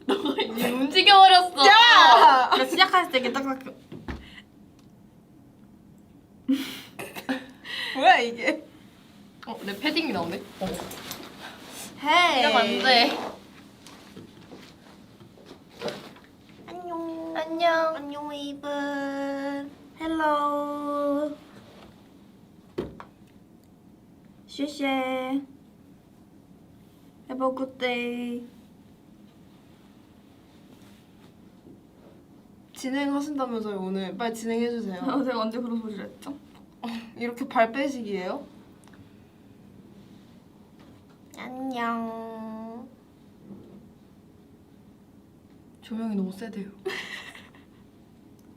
너가 이미 움직여버렸어. 야! 그러니까 시작했을 때 이렇게 딱딱. 뭐야 이게? 내 패딩이 나오네. 헤이. 이러면 안 돼. 안녕. 안녕. 안녕 웨이브. 헬로. 슈쉐. Have a good day. 진행하신다면서요 오늘. 빨리 진행해주세요. 제가 언제 그런 소리를 했죠? 이렇게 발 빼시기예요? 안녕. 조명이 너무 세대요.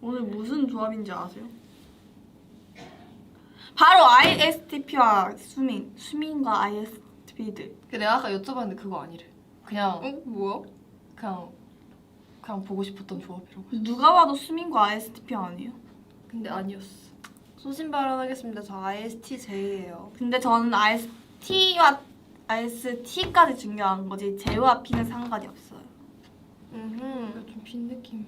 오늘 무슨 조합인지 아세요? 바로 ISTP와 수민과 ISTP들. 내가 아까 여쭤봤는데 그거 아니래. 그냥 뭐야? 그냥 보고 싶었던 조합이라고. 누가 봐도 수민과 ISTP 아니에요? 근데 아니었어. 소신 발언하겠습니다. 저 ISTJ예요. 근데 저는 IST와 IST까지 중요한 거지 J와 P는 상관이 없어요. 좀 빈 느낌.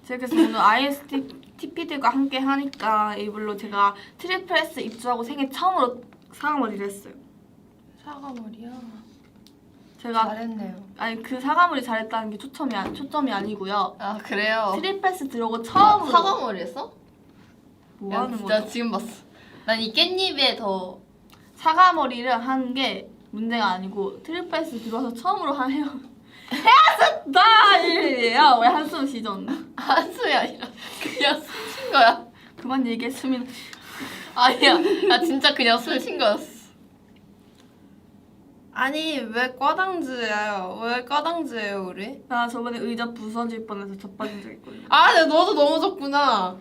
제가 그래서 오늘 ISTP들과 함께 하니까 일부러 제가 트리플 S 입주하고 생애 처음으로 사과머리를 했어요. 사과머리야. 제가 잘했네요. 아니 그 사과머리 잘했다는 게 초점이 아니고요. 아 그래요? 트리플 S 들어오고 처음으로 사과머리 했어? 뭐 야, 하는 진짜 거죠? 지금 봤어. 난 이 깻잎에 더 사과머리를 하는 게 문제가 아니고 트리플 S 들어와서 처음으로 한 헤어스타일이에요. 왜 한숨 쉬셨나? 한숨이 아니라 그냥 숨 쉰 거야. 그만 얘기해 수민. 아니야. 나 진짜 그냥 숨 쉰 거였어. 아니 왜 꽈당즈예요? 왜 꽈당즈예요 우리? 나 저번에 의자 부서질 뻔해서 자빠진 적 있거든요. 아 근데 너도 넘어졌구나.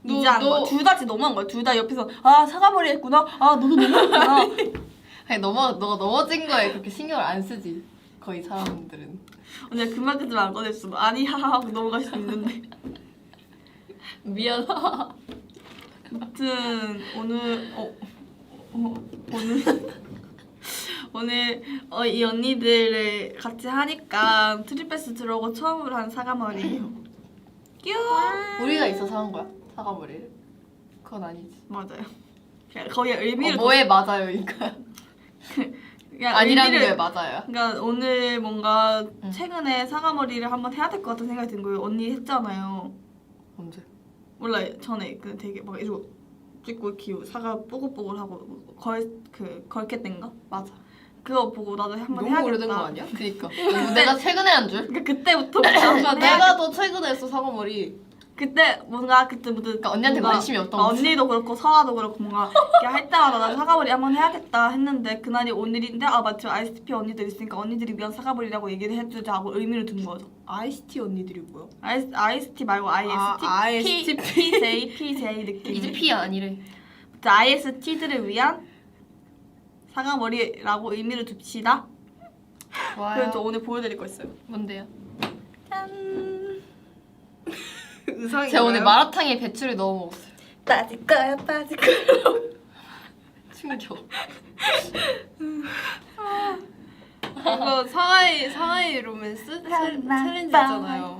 이제 한 거야. 둘 다 진짜 너무한 거야. 둘 다 옆에서 아 사과머리 했구나. 아 너도 너무했구나. 아니 너가 넘어진 거에 그렇게 신경을 안 쓰지. 거의 사람들은. 언니 그만큼 안 꺼냈어. 아니 하하 하고 넘어갈 수 있는데. 미안하. 아무튼 오늘 오늘 이 언니들을 같이 하니까 트리패스 들어오고 처음으로 한 사과머리예요. 귀여워. 우리가 있어서 한 거야? 사과머리를? 그건 아니지. 맞아요. 그냥 거의 의미를 뭐에 맞아요, 그러니까. 그냥 아니라는 의미를- 거에 맞아요. 그러니까 오늘 뭔가 응. 최근에 사과머리를 한번 해야 될 것 같은 생각이 든 거예요. 언니 했잖아요. 언제? 몰라요. 전에 그 되게 막 이러고 찍고 이렇게 사과 뽀글뽀글하고 걸켓 땐가? 맞아. 그거 보고 나도 한번 너무 해야겠다. 오래된 거 아니야? 그니까. 내가 최근에 한 줄? 그러니까 그때부터 그러니까 한번 내가 더 최근에 했어, 사과머리. 그때부터 그러니까 언니한테 관심이 없던 거지. 언니도 그렇고 서아도 그렇고 뭔가 이렇게 할 때마다 나도 사과머리 한번 해야겠다 했는데 그날이 오늘인데 아 마침 ISTP 언니들 있으니까 언니들이 위한 사과머리라고 얘기를 해주자고 의미를 둔 거죠. IST 언니들이 뭐야? IST 말고 ISTP, ISTP. PJ 느낌. 이제 P 아니래. IST들을 위한 사과머리라고 의미를 둡시다. 좋아요. 그래서 저 오늘 보여드릴 거 있어요. 뭔데요? 짠. 의상이 제가 오늘 마라탕에 배추를 넣어 먹었어요. 빠질 거야 빠질 거야. 충격. 이거 상하이 로맨스 챌린지 있잖아요.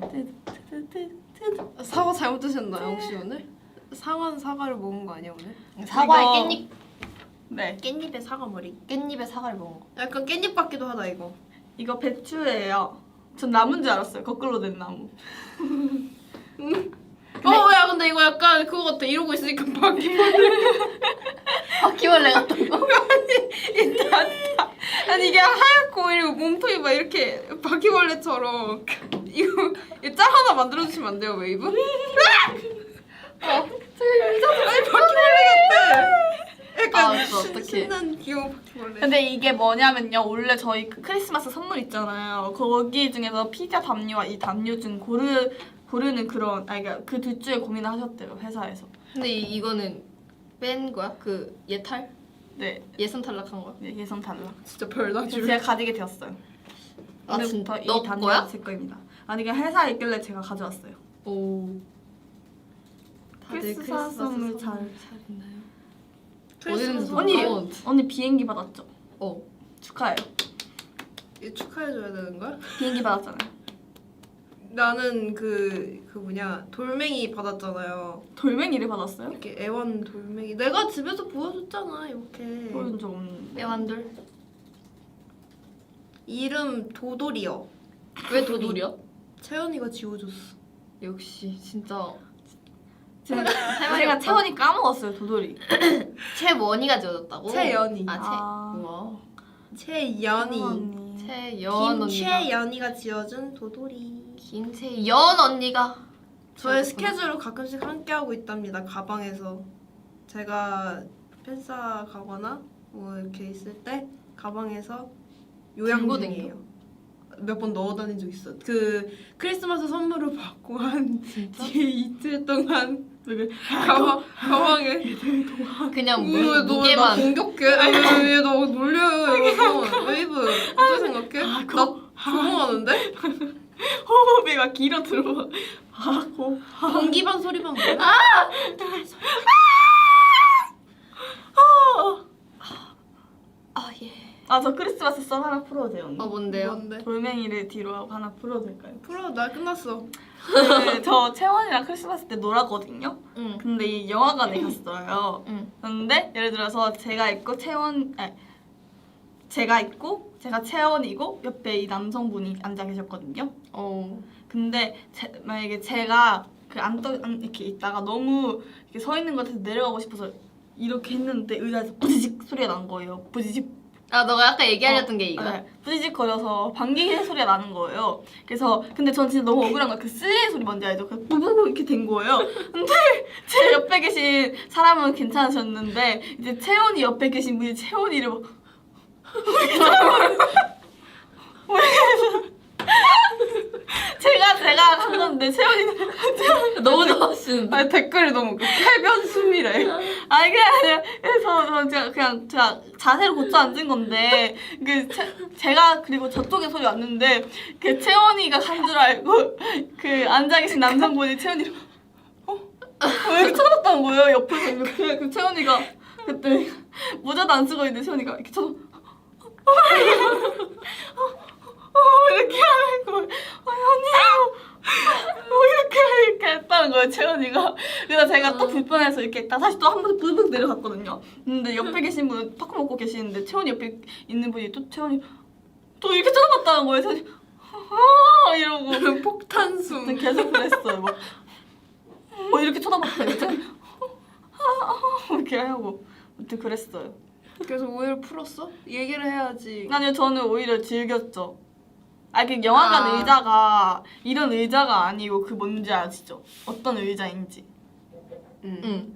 사과 잘못 드셨나요 혹시 오늘? 상어는 사과를 먹은 거 아니야 오늘? 사과에 이거- 깻잎, 네. 깻잎에 사과 머리. 깻잎에 사과를 먹은 거. 약간 깻잎 같기도 하다 이거. 이거 배추예요. 전 나무인 줄 알았어요. 거꾸로 된 나무. 야 근데 이거 약간 그거 같아. 이러고 있으니까 바퀴벌레 같은 거. 아니 이게 하얗고 이리고 몸통이 막 이렇게 바퀴벌레처럼 이거 짤 하나 만들어주시면 안 돼요 웨이브? 아니 바퀴벌레 같아. 약간 아, 저 어떡해. 신난 귀여운 바퀴벌레. 근데 이게 뭐냐면요. 원래 저희 그 크리스마스 선물 있잖아요. 거기 중에서 피자 담요와 이 담요 중 고르는 그런 그러니까 그 둘 중에 고민을 하셨대요 회사에서. 근데 이거는 뺀 거야? 그 예탈? 네, 예선 탈락한 거야? 네 예선 탈락. 진짜 별나 그래서 줄. 제가 가지게 되었어요. 아, 오늘부터 너 이 담요가 거야? 제 거입니다. 아니 그냥 회사에 있길래 제가 가져왔어요. 오. 크리스마스 선물 잘 어디는 언니 어. 언니 비행기 받았죠? 어. 축하해요. 이거 축하해줘야 되는 거야? 비행기 받았잖아요. 나는 그 뭐냐 돌멩이 받았잖아요. 돌멩이를 받았어요? 이렇게 애완 돌멩이. 내가 집에서 보여줬잖아 이렇게. 보여준 적 없는데. 애완돌. 이름 도돌이요. 왜 도돌이야? 채연이가 지워줬어. 역시 진짜 제가 채원이 까먹었어요 도돌이. 채원이가 지어졌다고? 채연이. 아. 우와. 채연이. 언니. 채연 언니가. 김채연이가 지어준 도돌이. 김채연 언니가. 저의 지어졌구나. 스케줄을 가끔씩 함께 하고 있답니다. 가방에서 제가 팬싸 가거나 뭐 이렇게 있을 때 가방에서 요양 들고 중이에요. 몇 번 넣어 다닌 적 있어. 그 크리스마스 선물을 받고 한 뒤에 이틀 동안 가방에 그냥 너 무게만. 공격해? 얘너 놀려요 이러면서 웨이브 어떻게 생각해? 나 조롱하는데? 호흡이 길어 들어와. 하고. 공기반 소리만 뭐야? 아 예. 아 저 크리스마스 썰 하나 풀어도 돼요 언니? 뭔데요? 뭔데? 돌멩이를 뒤로 하고 하나 풀어도 될까요? 풀어 나 끝났어. 저 채원이랑 크리스마스 때 놀았거든요. 응. 근데 이 영화관에 갔어요. 응. 근데 예를 들어서 제가 있고 제가 있고 제가 채원이고 옆에 이 남성분이 앉아 계셨거든요. 어. 근데 만약에 제가 이렇게 있다가 너무 이렇게 서 있는 것 같아서 내려가고 싶어서 이렇게 했는데 의자에서 부지직 소리가 난 거예요. 부지직. 아 너가 아까 얘기하려던 게 이거야? 네, 부지직 거려서 방귀 소리가 나는 거예요. 그래서 근데 전 진짜 너무 억울한 거야. 그 쓸리는 소리 뭔지 알죠? 그 부부부 이렇게 된 거예요. 근데 제 옆에 계신 사람은 괜찮으셨는데 이제 채원이 옆에 계신 분이 채원이를 막 제가 한 건데 채원이는 너무 좋아하시는데. 아니 댓글이 너무 웃겨. 쾌변숨이래. 아니 그게 아니라 그래서 제가 자세를 고쳐 앉은 건데 제가 그리고 저쪽에 소리 왔는데 그 채원이가 간 줄 알고 그 앉아 계신 남성분이 채원이를 왜 이렇게 쳐다봤다는 거예요 옆에서 이렇게. 그 채원이가 그때 모자도 안 쓰고 있는데 채원이가 이렇게 이렇게 하는 거예요. 언니 이렇게 했다는 거예요 채원이가. 그래서 제가 또 불편해서 이렇게 다시 또 한 번 부득 내려갔거든요. 근데 옆에 계신 분은 팝콘 먹고 계시는데 채원이 옆에 있는 분이 또 채원이 또 이렇게 쳐다봤다는 거예요. 채원이 이러고 폭탄숨. 계속 그랬어요. 막 이렇게 쳐다봤어요. 채원이 이렇게 하고 아무튼 그랬어요. 그래서 오해를 풀었어? 얘기를 해야지. 아니요 저는 오히려 즐겼죠. 그 영화관 아. 의자가 이런 의자가 아니고 그 뭔지 아시죠? 어떤 의자인지. 응.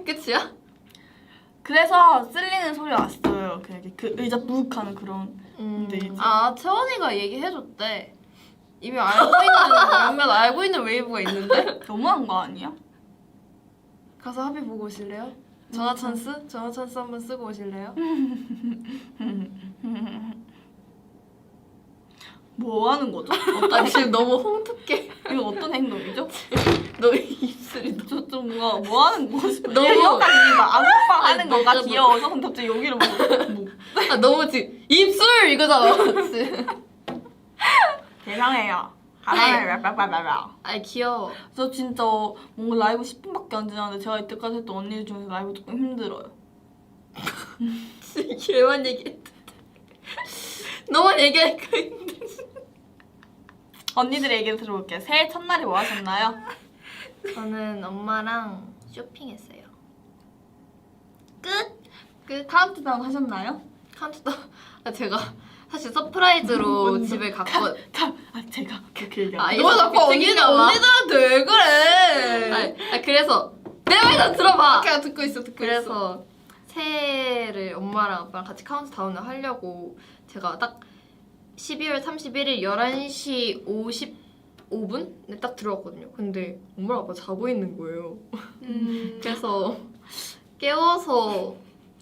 끝이야? 그래서 쓸리는 소리가 났어요. 그 의자 묵 하는 그런. 근데 이제 아 채원이가 얘기해줬대. 이미 알고 있는 웨이브가 있는데 너무한 거 아니야? 가서 합의 보고 오실래요? 전화 찬스? 전화 찬스 한번 쓰고 오실래요? 뭐 하는 거죠? 아 지금 너무 홍특해. 이거 어떤 행동이죠? 너 입술이 좀 뭔가 뭐 하는 거지? 너무- 여기까지 막 안방 하는 아니, 거가 너무- 귀여워서 근데 갑자기 여기를 뭐 아 너무 지금 입술 이거잖아. 지금. 대상해요. 아이 귀여워. 저 진짜 뭔가 라이브 10분밖에 안 지났는데 제가 이때까지 했던 언니 중에서 라이브 조금 힘들어요. 걔만 얘기했는데 너만 얘기하니까 힘들어. 언니들의 얘기를 들어볼게요. 새해 첫날에 뭐 하셨나요? 저는 엄마랑 쇼핑했어요. 끝. 카운트다운 하셨나요? 카운트다운. 제가 사실 서프라이즈로 뭔데? 집에 갔거. 제가 그렇게 얘기하고 아, 너 이거 자꾸 언니들한테 왜 그래? 그래서 내 말 다 들어봐. 걔가 듣고 있어 듣고 있어. 그래서 새해를 엄마랑 아빠랑 같이 카운트다운을 하려고 제가 딱 12월 31일 11시 55분에 딱 들어왔거든요. 근데 엄마랑 아빠 자고 있는 거예요. 그래서 깨워서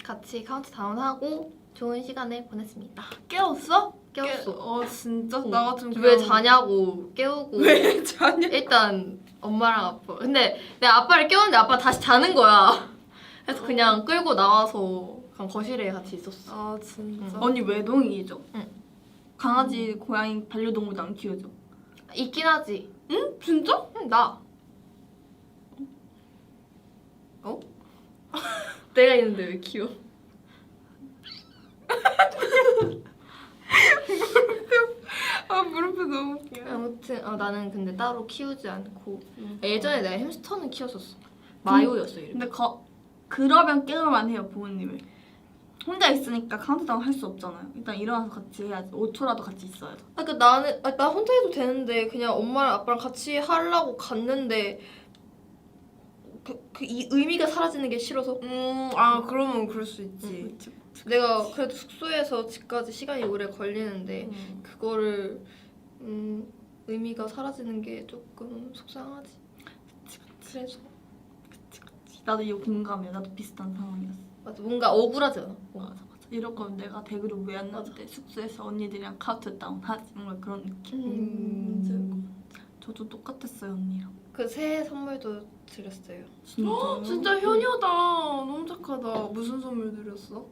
같이 카운트다운하고 좋은 시간을 보냈습니다. 깨웠어? 깨웠어. 진짜? 나 같으면 왜 그냥- 자냐고 깨우고 왜 자냐? 일단 엄마랑 아빠. 근데 내가 아빠를 깨웠는데 아빠 다시 자는 거야. 그래서 그냥 끌고 나와서 그냥 거실에 같이 있었어. 아 진짜. 언니 외동이죠? 응. 강아지, 고양이, 반려동물도 안 키우죠? 있긴 하지. 응? 진짜? 응, 나. 어? 내가 있는데 왜 키워? 아 물음표 너무 웃겨. 아무튼 나는 근데 따로 키우지 않고 예전에 내가 햄스터는 키웠었어. 마요였어 이름. 근데 그러면 깨울만 해요, 부모님을. 혼자 있으니까 카운트다운 할 수 없잖아요. 일단 일어나서 같이 해야지. 5초라도 같이 있어야죠. 그러니까 나는 나 혼자 해도 되는데 그냥 엄마랑 아빠랑 같이 하려고 갔는데 이 의미가 사라지는 게 싫어서 아 그러면 그럴 수 있지. 내가 그래도 숙소에서 집까지 시간이 오래 걸리는데 그거를 의미가 사라지는 게 조금 속상하지. 그래서 나도 이거 공감해. 나도 비슷한 상황이었어. 맞아 뭔가 억울하잖아. 맞아. 이럴 거면 내가 댁으로 왜 안 나왔대? 숙소에서 언니들이랑 카운트다운 하지. 뭔가 그런 느낌. 저도 똑같았어요, 언니랑. 그 새해 선물도 드렸어요. 진짜. 진짜 효녀다. 너무 착하다. 무슨 선물 드렸어?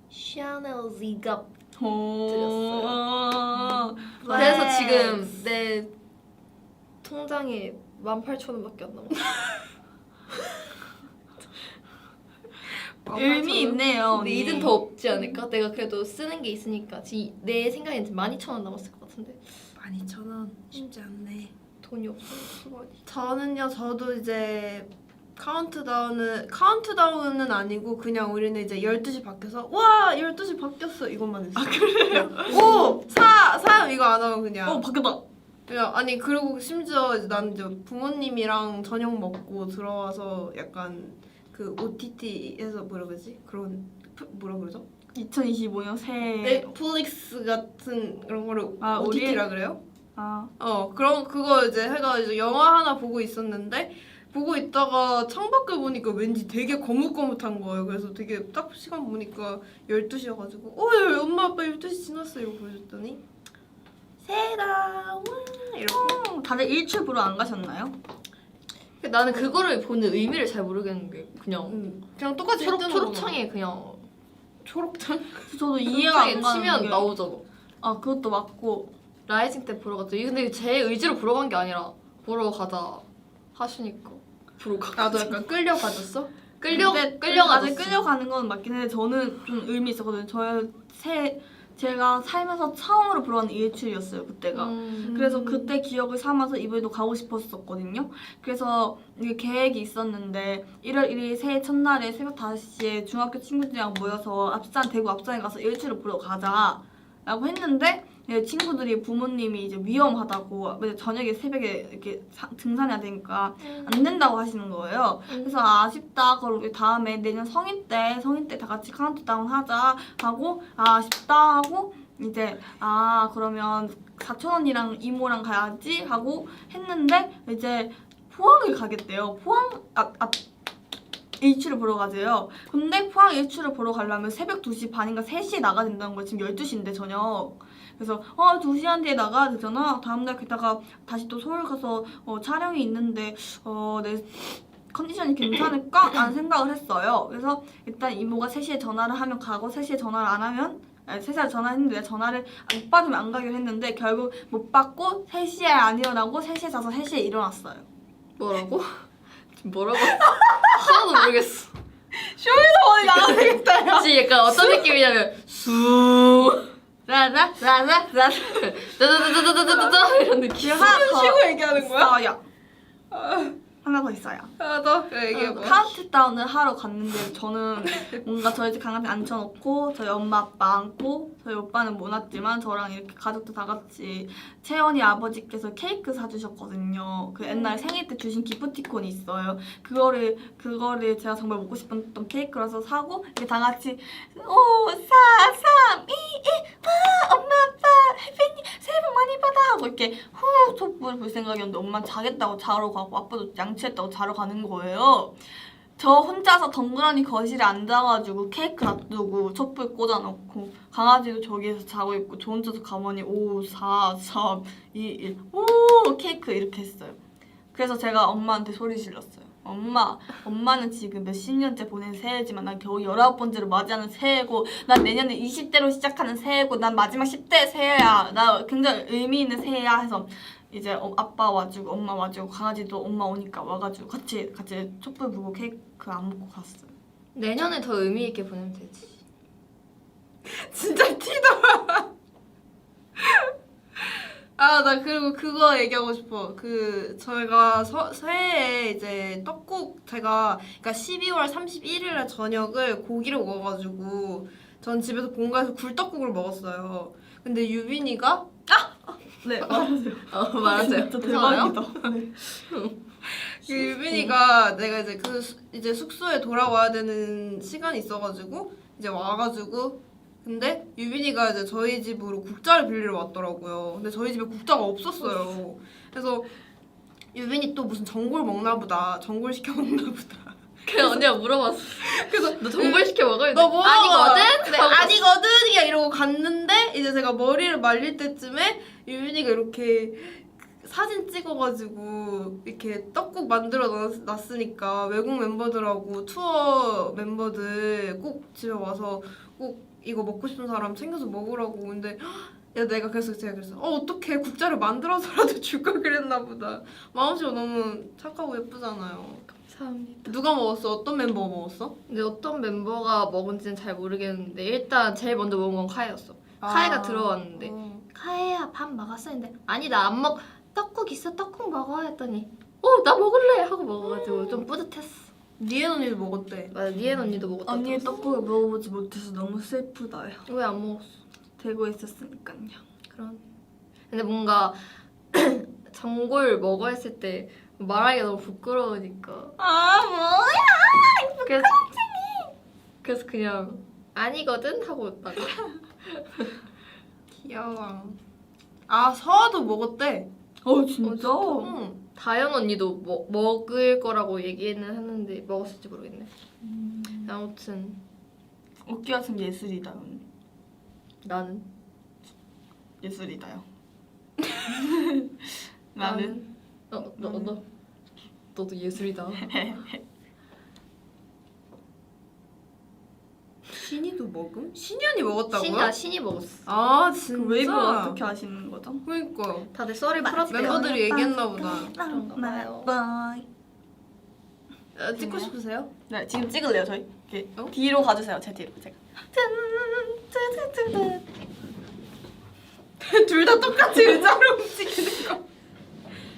샤넬 지갑. 드렸어요. 그래서 지금 내 통장에 18,000원밖에 안 남았어. 의미 있네요. 근데 언니. 이젠 더 없지 않을까? 내가 그래도 쓰는 게 있으니까 내 생각엔 12,000원 남았을 것 같은데 12,000원 쉽지 않네. 돈이 없어 많이. 저는요, 저도 이제 카운트다운은 아니고 그냥 우리는 이제 12시 바뀌어서 와 12시 바뀌었어 이것만 했어. 아 그래요? 오! 사요 이거 안 하고 그냥. 바뀌었다. 그냥 아니 그리고 심지어 이제 난 이제 부모님이랑 저녁 먹고 들어와서 약간 그 OTT에서 뭐라 그러지? 그런 뭐라 그러죠? 2025년 새해. 넷플릭스 같은 그런 거를 OTT라 그래요? 그럼 그거 이제 해가지고 영화 하나 보고 있었는데 보고 있다가 창밖을 보니까 왠지 되게 거뭇거뭇한 거예요. 그래서 되게 딱 시간 보니까 12시여가지고 엄마 아빠 12시 지났어 이러고 보여줬더니 새해다 와 이러고. 다들 일출 보러 안 가셨나요? 나는 그거를 보는 의미를 잘 모르겠는 게 그냥 그냥 똑같이 뜨는 거구나. 초록창에 그냥 초록창? 저도 이해가 안 가는 치면 게. 나오잖아. 그것도 맞고. 라이징 때 보러 갔죠. 근데 제 의지로 보러 간 게 아니라 보러 가자 하시니까 보러 가. 나도 약간 끌려가졌어? 아직 끌려가는 끌려가는 건 맞긴 한데 저는 좀 의미 있었거든요. 제가 살면서 처음으로 보러 간 일출이었어요 그때가. 그래서 그때 기억을 삼아서 이번에도 가고 싶었었거든요. 그래서 이게 계획이 있었는데 1월 1일 새해 첫날에 새벽 5시에 중학교 친구들이랑 모여서 대구 앞산에 가서 일출을 보러 가자라고 했는데 친구들이 부모님이 이제 위험하다고 저녁에 새벽에 이렇게 등산해야 되니까 안 된다고 하시는 거예요. 그래서 아쉽다. 그럼 우리 다음에 내년 성인 때 다 같이 카운트다운 하자 하고 아쉽다 하고 이제 그러면 사촌 언니랑 이모랑 가야지 하고 했는데 이제 포항을 가겠대요. 포항 일출을 보러 가세요. 근데 포항 일출을 보러 가려면 새벽 2시 반인가 3시에 나가야 된다는 거예요. 지금 12시인데 저녁. 그래서 2시간 뒤에 나가야 되잖아. 다음날 게다가 다시 또 서울 가서 촬영이 있는데 내 컨디션이 괜찮을까? 라는 생각을 했어요. 그래서 일단 이모가 3시에 전화를 하면 가고 3시에 전화를 안 하면 3시에 전화했는데 내가 전화를 못 받으면 안 가기로 했는데 결국 못 받고 3시에 안 일어나고 3시에 자서 3시에 일어났어요. 뭐라고? 지금 뭐라고? 하나도 모르겠어. 쇼에서 어디 나가야 되겠다. 야. 지금 약간 어떤 느낌이냐면 수 라라라라라 짜자자자자자자 이런 느낌. 하나 더 쉬고 얘기하는 거야? 있어요. 하나 더 있어요. 너 얘기해봐. 카운트다운을 하러 갔는데 저는 뭔가 저희 집 강아지 앉혀놓고 저희 엄마 아빠 앉고 저희 오빠는 못 왔지만 저랑 이렇게 가족들 다 같이 채원이 아버지께서 케이크 사주셨거든요. 그 옛날 생일 때 주신 기프티콘이 있어요. 그거를 제가 정말 먹고 싶었던 케이크라서 사고 이렇게 다 같이 5, 4, 3, 2, 1 와 엄마 아빠 해피니 새해 복 많이 받아 하고 이렇게 후 촛불 불 생각이었는데 엄마는 자겠다고 자러 가고 아빠도 양치했다고 자러 가는 거예요. 저 혼자서 덩그러니 거실에 앉아가지고 케이크 놔두고 촛불 꽂아놓고 강아지도 저기에서 자고 있고 저 혼자서 가만히 5, 4, 3, 2, 1 오 케이크 이렇게 했어요. 그래서 제가 엄마한테 소리 질렀어요. 엄마는 지금 몇십 년째 보낸 새해지만 난 겨우 19번째로 맞이하는 새해고 난 내년에 20대로 시작하는 새해고 난 마지막 10대 새해야. 나 굉장히 의미 있는 새해야 해서 이제 아빠 와주고 엄마 와주고 강아지도 엄마 오니까 와가지고 같이 촛불 불고 케이크 안 먹고 갔어요. 내년에 더 의미 있게 보내면 되지. 진짜 티다. 아, 나 그리고 그거 얘기하고 싶어. 저희가 새해에 이제 그러니까 12월 31일에 저녁을 고기를 먹어가지고 전 집에서 본가에서 굴떡국을 먹었어요. 근데 유빈이가 네 말하세요. 말하세요. 진짜 괜찮아요? 대박이다. 네. 그 유빈이가 내가 이제 숙소에 돌아와야 되는 시간이 있어가지고 이제 와가지고 근데 유빈이가 이제 저희 집으로 국자를 빌리러 왔더라고요. 근데 저희 집에 국자가 없었어요. 그래서 유빈이 또 무슨 전골 먹나 보다. 전골 시켜 먹나 보다. 그냥 언니가 물어봤어. 그래서 너 전골 시켜 먹어야 돼. 너 뭐? 아니거든? 네, 아니거든? 그냥 이러고 갔는데 이제 제가 머리를 말릴 때쯤에 유빈이가 이렇게 사진 찍어가지고 이렇게 떡국 만들어 놨으니까 외국 멤버들하고 투어 멤버들 꼭 집에 와서 꼭 이거 먹고 싶은 사람 챙겨서 먹으라고. 근데 야 내가 제가 그랬어. 어떡해 국자를 만들어서라도 줄 걸 그랬나 보다. 마음씨가 너무 착하고 예쁘잖아요. 감사합니다. 누가 먹었어? 어떤 멤버가 먹었어? 근데 어떤 멤버가 먹은지는 잘 모르겠는데 일단 제일 먼저 먹은 건 카이였어. 카이가 들어왔는데 카이야 밥 먹었어? 했는데 아니 나 안 먹. 떡국 있어? 떡국 먹어? 했더니 나 먹을래! 하고 먹어가지고 좀 뿌듯했어. 니엔 언니도 먹었대. 맞아, 니엔 언니도 먹었다. 언니의 떡국을 먹어보지 못해서 너무 슬프다요. 왜 안 먹었어? 대구에 있었으니까요. 그런. 근데 뭔가 전골 먹어 했을 때 말하기가 너무 부끄러우니까. 아 뭐야? 그래서 그냥 아니거든 하고 있다가. 귀여워. 아 서아도 먹었대. 진짜? 응. 다현 언니도 먹을 거라고 얘기는 했는데 먹었을지 모르겠네. 아무튼 어깨가 참 예술이다. 언니. 나는 예술이다요. 나는 너도 예술이다. 신이도 먹음? 신이 언니 먹었다고요? 신이 먹었어. 아 진짜? 그 웨이브를 어떻게 아시는 거죠? 그러니까 다들 썰이 풀었대요. 멤버들이 얘기했나 보다. 그런가 봐요. 찍고 싶으세요? 네 지금 찍을래요 저희? 이렇게 어? 뒤로 가주세요 제 뒤로 제가. 둘 다 똑같이 의자로 움직이는 거.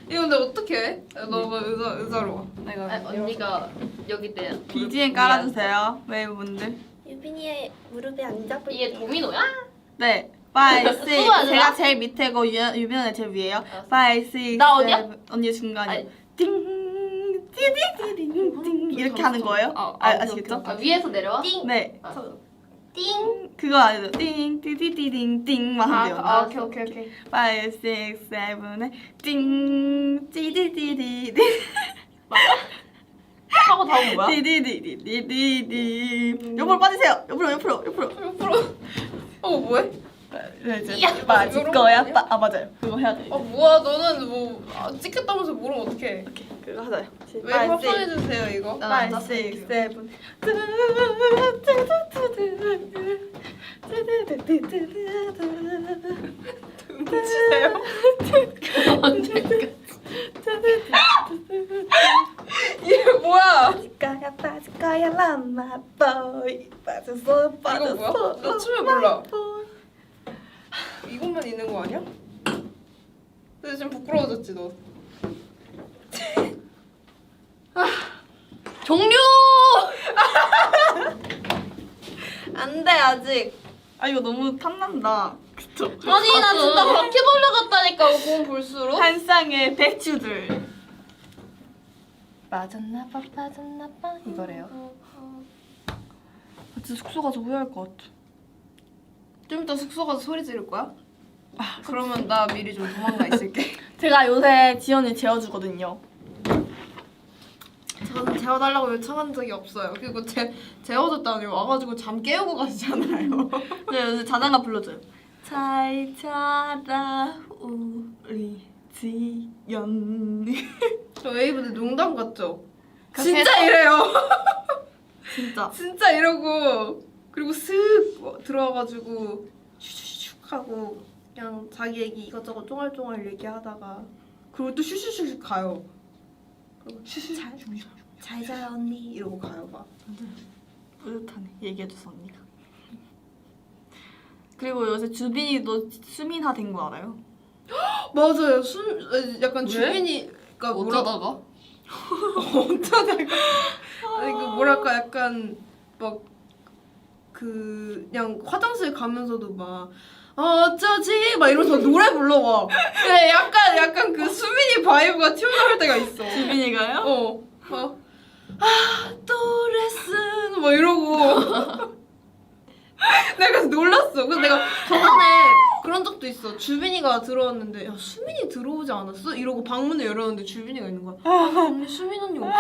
이거 근데 어떻게 해? 너가 의자로 와. 내가 언니가 여기 때 BGM 깔아주세요 웨이브 분들. 유빈이의 무릎에 앉아볼게. 이게 도미노야? 네. 5, 6 수고하지 제가 마. 제일 밑에고 유빈 언니 제일 위에요. 알았어. 5, 6, 나 어디야? 7 언니 중간이요. 아니. 띵 띠디디딩 이렇게 하는 거예요? 아시겠죠? 아, 위에서 내려와? 띵. 네. 띵. 그거 아니죠? 띵 띠디디딩 띵만 하면 돼요. 아, 오케이. 5, 6, 7, 8에 띵 띠디디디디 하고 다음 뭐야? 디디디디디디 옆으로 빠지세요. 옆으로. 뭐해? 네, 이제 야, 맞을 이런 거야. 거 아니야? 맞아요. 그거 해야 돼. 뭐야 너는 찍혔다면서 모르면 어떡해. 오케이. 그거 하자요. 왜 협찬해주세요 이거? 나 5, 6, 7 훔치세요? 이게 뭐야? 빠질 거야 람마 보이 빠졌어 이거 뭐야? 나 춤을 몰라. 이것만 있는 거 아니야? 근데 지금 부끄러워졌지 너. 종료! 안 돼 아직. 아 이거 너무 탐난다. 그쵸? 아니 나 진짜 바퀴벌레 같다니까 공 볼수록. 한 쌍의 배추들. 빠졌나봐 이거래요. 진짜 숙소 가서 후회할 것 같아. 좀 이따 숙소 가서 소리 지를 거야? 그러면 나 미리 좀 도망가 있을게. 제가 요새 지연이 재워주거든요. 저는 재워달라고 요청한 적이 없어요. 그리고 재워줬다니 와가지고 잠 깨우고 가시잖아요. 네, 요새 자장가 불러줘요. 잘 자라 우리 지연. 저 웨이브들 농담 같죠? 진짜 이래요. 진짜. 진짜 이러고 그리고 슥 들어와가지고 슈슈슉 하고 그냥 자기 얘기 이것저것 쫑알쫑알 얘기하다가 그리고 또 슈슈슉 가요. 그리고 잘 자요 언니 이러고 가요 막. 뿌듯하네. 얘기해줘서 언니가. 그리고 요새 주빈이도 수민화 된 거 알아요? 맞아요. 약간 왜? 주빈이가 어쩌다가? 어쩌다가 아니 그 뭐랄까 약간 막 그냥 화장실 가면서도 막 어쩌지 막 이러면서 노래 불러 막. 근데 약간 그 수민이 바이브가 튀어나올 때가 있어. 주빈이가요? 또 레슨 막 이러고 내가 그래서 놀랐어. 그래서 내가 저번에 그런 적도 있어. 주빈이가 들어왔는데 야 수민이 들어오지 않았어? 이러고 방문을 열었는데 주빈이가 있는 거야. 언니 수민 언니 없어.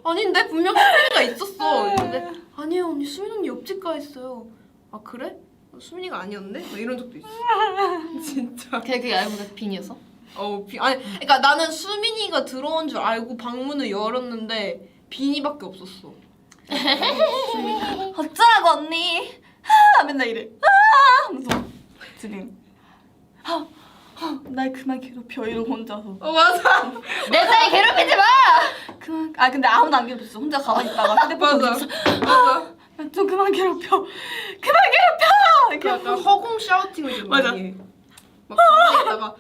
아닌데 분명 수민이가 있었어. 근데 아니에요 언니 수민 언니 옆집 가 있어요. 아 그래? 수민이가 아니었네? 막 이런 적도 있어. 진짜. 그게 알고 보니까 빈이었어? 아니 그러니까 나는 수민이가 들어온 줄 알고 방문을 열었는데 빈이밖에 없었어. 어쩌라고 언니. 맨날 이래. 하면서 주빈. 날 그만 괴롭혀 이러고 혼자서. 맞아. 내 사이 괴롭히지 마! 그만. 근데 아무도 안 괴롭혔어. 혼자 가만히 있다가 휴대폰 맞아. 보면서 맞아. 좀 그만 괴롭혀. 그만 괴롭혀. 이렇게 약간 허공 샤우팅을 좀 맞아. 많이 해. 막 가만히 있다가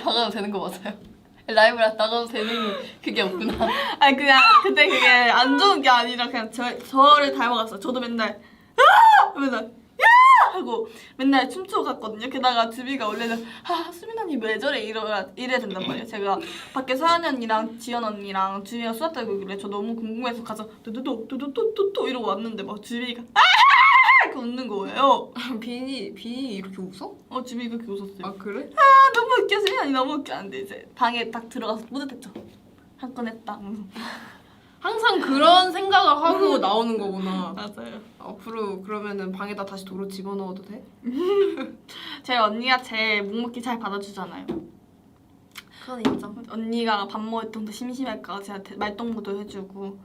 나가도 되는 거 맞아요? 라이브라 나가도 되는 그게 없구나. 그냥 근데 그게 안 좋은 게 아니라 그냥 저를 닮아갔어. 저도 맨날 맨날 야 하고 맨날 춤추고 갔거든요. 게다가 주비가 원래는 수민 언니 왜 저래 이래야 된단 말이에요. 제가 밖에 서연이 언니랑 지연 언니랑 주비가 수다 떨고 있길래 저 너무 궁금해서 가서 두두두 이러고 왔는데 막 주비가 이렇게 웃는 거예요. 빈이 이렇게 웃어? 주비가 그렇게 웃었어요. 아 그래? 너무 웃겨 수민 언니 너무 웃겼는데 이제 방에 딱 들어가서 뿌듯했죠. 한 건 했다. 항상 그런 생각을 하고 나오는 거구나. 맞아요. 앞으로 그러면은 방에다 다시 도로 집어넣어도 돼? 제 언니가 제 묵묵히 잘 받아주잖아요. 그건 인정. 언니가 밥 먹을 때 혼자 심심할까 제가 말동무도 해주고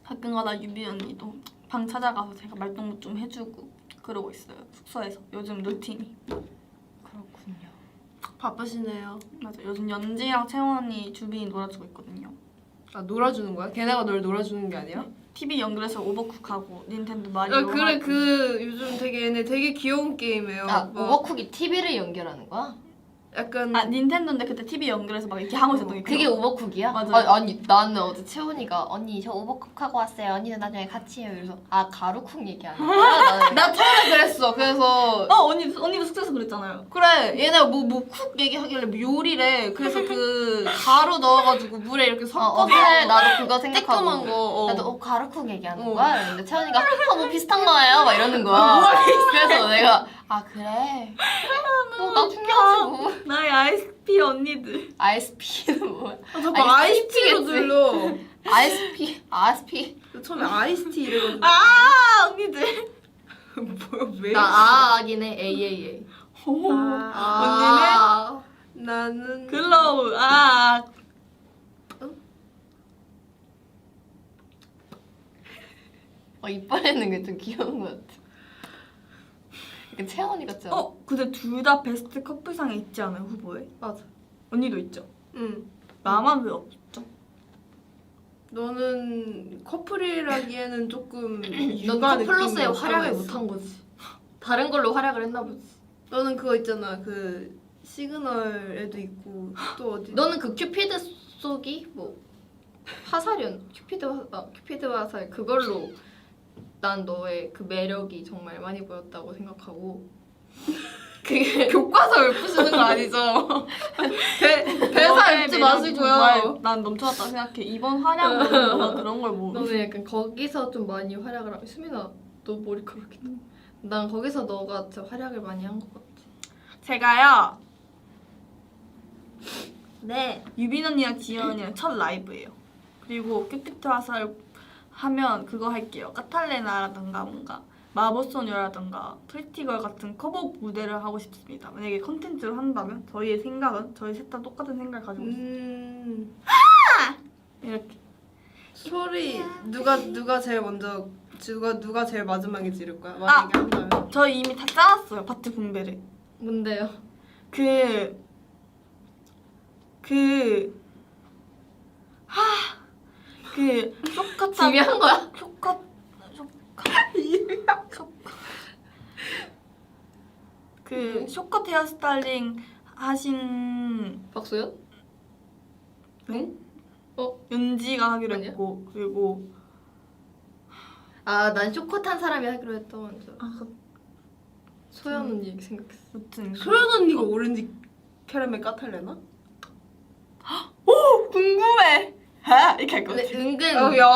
가끔가다 유비 언니도 방 찾아가서 제가 말동무 좀 해주고 그러고 있어요. 숙소에서 요즘 루틴이. 그렇군요. 바쁘시네요. 맞아. 요즘 연지랑 채원 언니 주빈이 놀아주고 있거든요. 아 놀아주는 거야? 걔네가 널 놀아주는 게 아니야? TV 연결해서 오버쿡하고 닌텐도 마리오 아 그래 하고. 그 요즘 얘네 되게 귀여운 게임이에요. 막 오버쿡이 TV를 연결하는 거야? 약간 닌텐도인데 그때 TV 연결해서 막 이렇게 하고 있었던 게 그게 오버쿡이야? 맞아요. 아니 나는 어제 채원이가 언니 저 오버쿡 하고 왔어요. 언니는 나중에 같이 해요. 이래서 가루쿡 얘기하는 거야? 나는 나 처음에 그랬어. 그래서 언니도 숙소에서 그랬잖아요. 그래 얘네가 뭐 쿡 얘기하길래 뭐 요리래. 그래서 그 가루 넣어가지고 물에 이렇게 섞어서 그래 나도 그거 생각하고 쬐끄만 거. 나도 가루쿡 얘기하는 거야? 이랬는데 채원이가 뭐 비슷한 거예요? 막 이러는 거야. 그래서 내가 그래 뭐 나중에 뭐 나의 아이스피 언니들. ISP는 뭐야? 자꾸 아이스티로 들려. ISP 처음에 아이스티 이래가지고 언니들. 뭐야 왜? 나 아긴 해 AAA 오. 언니는 나는 글로우. 이빨에는 게 좀 귀여운 것 같아. 약간 채원이 같지 않아? 근데 둘 다 베스트 커플상에 있지 않아요, 후보에? 맞아. 언니도 있죠? 응. 나만 왜 없죠? 너는 커플이라기에는 조금 넌 육아 커플로서의 느낌이 활약을 들어가 있어. 못한 거지. 다른 걸로 활약을 했나 보지. 너는 그거 있잖아 그 시그널에도 있고 또 어디? 너는 그 큐피드 속이 뭐 화살이었나? 큐피드 화살 그걸로 난 너의 그 매력이 정말 많이 보였다고 생각하고 그게 교과서 읊으시는 거 아니죠? 대사 읽지 마시고요. 난 넘쳐났다 생각해. 이번 활약으로 너가 그런 걸 뭐. 너는 약간 거기서 좀 많이 활약을 하고 수민아 너 머리카락이 난 거기서 너가 진짜 활약을 많이 한 것 같아. 제가요. 네. 유빈 언니랑 지연 언니랑 첫 라이브예요. 그리고 큐피트 화살 하면 그거 할게요. 카탈레나라던가 뭔가 마법소녀라던가 프리티걸 같은 커버 무대를 하고 싶습니다. 만약에 컨텐츠로 한다면 저희의 생각은 저희 셋 다 똑같은 생각을 가지고 있어요. 이렇게 소리 누가 제일 먼저 누가 제일 마지막에 지를 거야? 만약에 한다면? 저희 이미 다 짜놨어요. 파트 분배를. 뭔데요? 쇼카타 이미 한 거야? 쇼컷 헤어스타일링 하신 박소연? 윤지가 하기로 아니야? 했고 그리고 아, 난 쇼컷한 사람이 하기로 했던 줄. 그 소연 언니 얘기 생각했어. 무튼 소연 언니가 오렌지 캐러멜 까탈래나? 궁금해. 이렇게 할 것 근데 같아. 은근 야.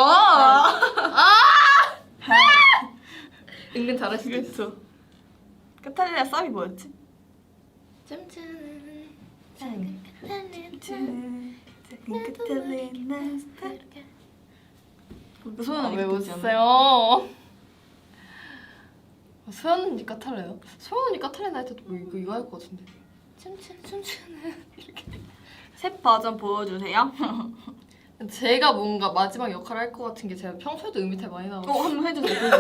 은근 잘할 수도 있어. 그랬어. 카탈리나 쌈이 뭐였지? 짠짠. 작은 네, 카탈리나 스타. 소연 아, 언니 왜 그랬지 않아? 웃으세요? 소연 언니 까탈래요? 소연 언니 까탈레나 할 때도 뭐 이거 할 것 같은데. 춤추는 이렇게. 새 버전 보여주세요. 제가 뭔가 마지막 역할을 할 것 같은 게 제가 평소에도 음이탈 많이 나와서 한번 해주세요.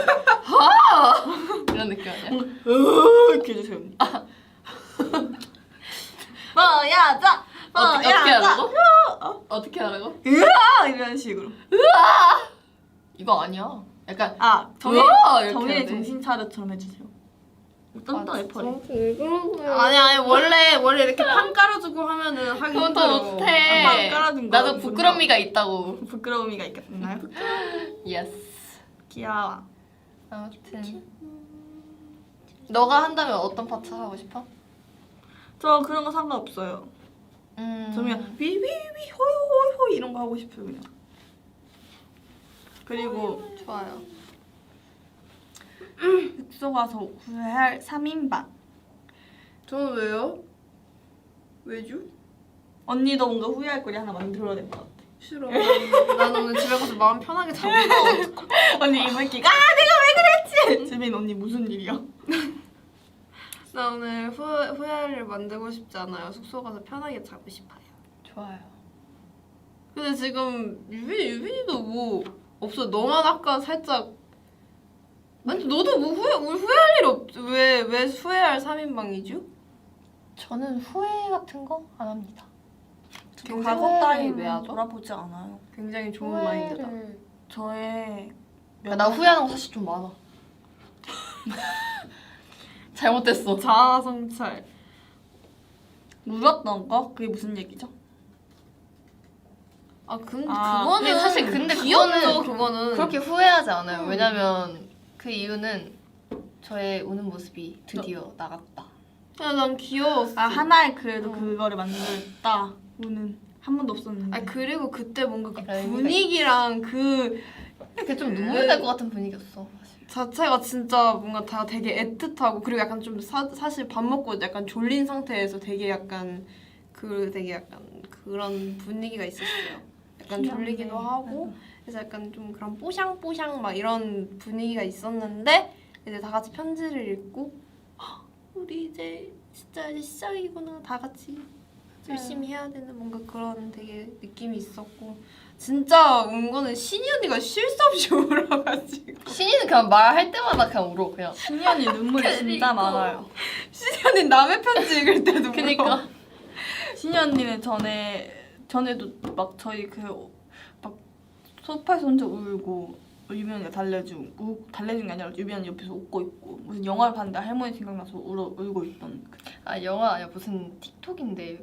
이런 느낌 아니야? 이렇게 해주세요. 뭐야자 어떻게 뭐야자 하라고? 어떻게 하라고? 이런 식으로. 이거 아니야. 약간 정혜 이렇게 정혜 해야 돼. 정신 차려처럼 해주세요. 딴딴 애펄이. 아니 원래 이렇게 판 깔아주고 하면은 하기 그건 더 힘들어. 못해. 아, 깔아준 거 나도 부끄러움이가 있다고. 부끄러움이가 있겠나요? 예스. 귀여워. 아무튼 너가 한다면 어떤 파트 하고 싶어? 저 그런 거 상관없어요. 저 그냥 위위위 호이호이호 이런 거 하고 싶어요 그냥. 그리고 좋아요. 숙소 가서 후회할 3인방. 저는 왜요? 왜죠? 언니도 뭔가 후회할 거리 하나 만들어야 될 것 같아. 싫어. 난 오늘 집에 가서 마음 편하게 자고 싶어. 언니 이불킥. 내가 왜 그랬지? 지민 언니 무슨 일이야? 나 오늘 후회할 일 만들고 싶지 않아요. 숙소 가서 편하게 자고 싶어요. 좋아요. 근데 지금 유빈이도 뭐 없어. 너만 아까 살짝 아니 너도 뭐 우리 후회할 일 없. 왜 후회할 3인방이죠? 저는 후회 같은 거 안 합니다. 굉장히 과거 후회를 따윈 왜 하죠? 돌아보지 않아요. 굉장히 좋은 마인드다. 저의 나 후회하는 거 사실 좀 많아. 잘못됐어. 자아 성찰. 울었던 거? 그게 무슨 얘기죠? 근데 그거는 사실 근데 귀엽죠. 그거는 그거는 그렇게 후회하지 않아요. 왜냐면 그 이유는 저의 우는 모습이 드디어 나갔다. 야, 난 귀여웠어. 하나의 그래도 그거를 만들었다. 오는 한 번도 없었는데. 그리고 그때 뭔가 그 약간 의미가 분위기랑 그 그게 좀 눈물 날 것 같은 분위기였어. 사실. 자체가 진짜 뭔가 다 되게 애틋하고 그리고 약간 좀 사실 밥 먹고 약간 졸린 상태에서 되게 약간 그런 분위기가 있었어요. 약간 졸리기도 하고 그래서 약간 좀 그런 뽀샹뽀샹 막 이런 분위기가 있었는데 이제 다 같이 편지를 읽고 우리 이제 진짜 이제 시작이구나 다 같이 열심히 해야 되는 뭔가 그런 되게 느낌이 있었고 진짜 운 거는 신이 언니가 쉴 수 없이 울어가지고 신이는 그냥 말할 때마다 그냥 울어 그냥. 신이 언니 눈물이 진짜 많아요. 신이 언니 남의 편지 읽을 때도 그니까. 신이 언니는 전에도 막 저희 막 소파에서 혼자 울고 유빈 언니가 달래준 게 아니라 유빈 언니 옆에서 웃고 있고 무슨 영화를 봤는데 할머니 생각나서 울고 있던 영화 아니야 무슨 틱톡인데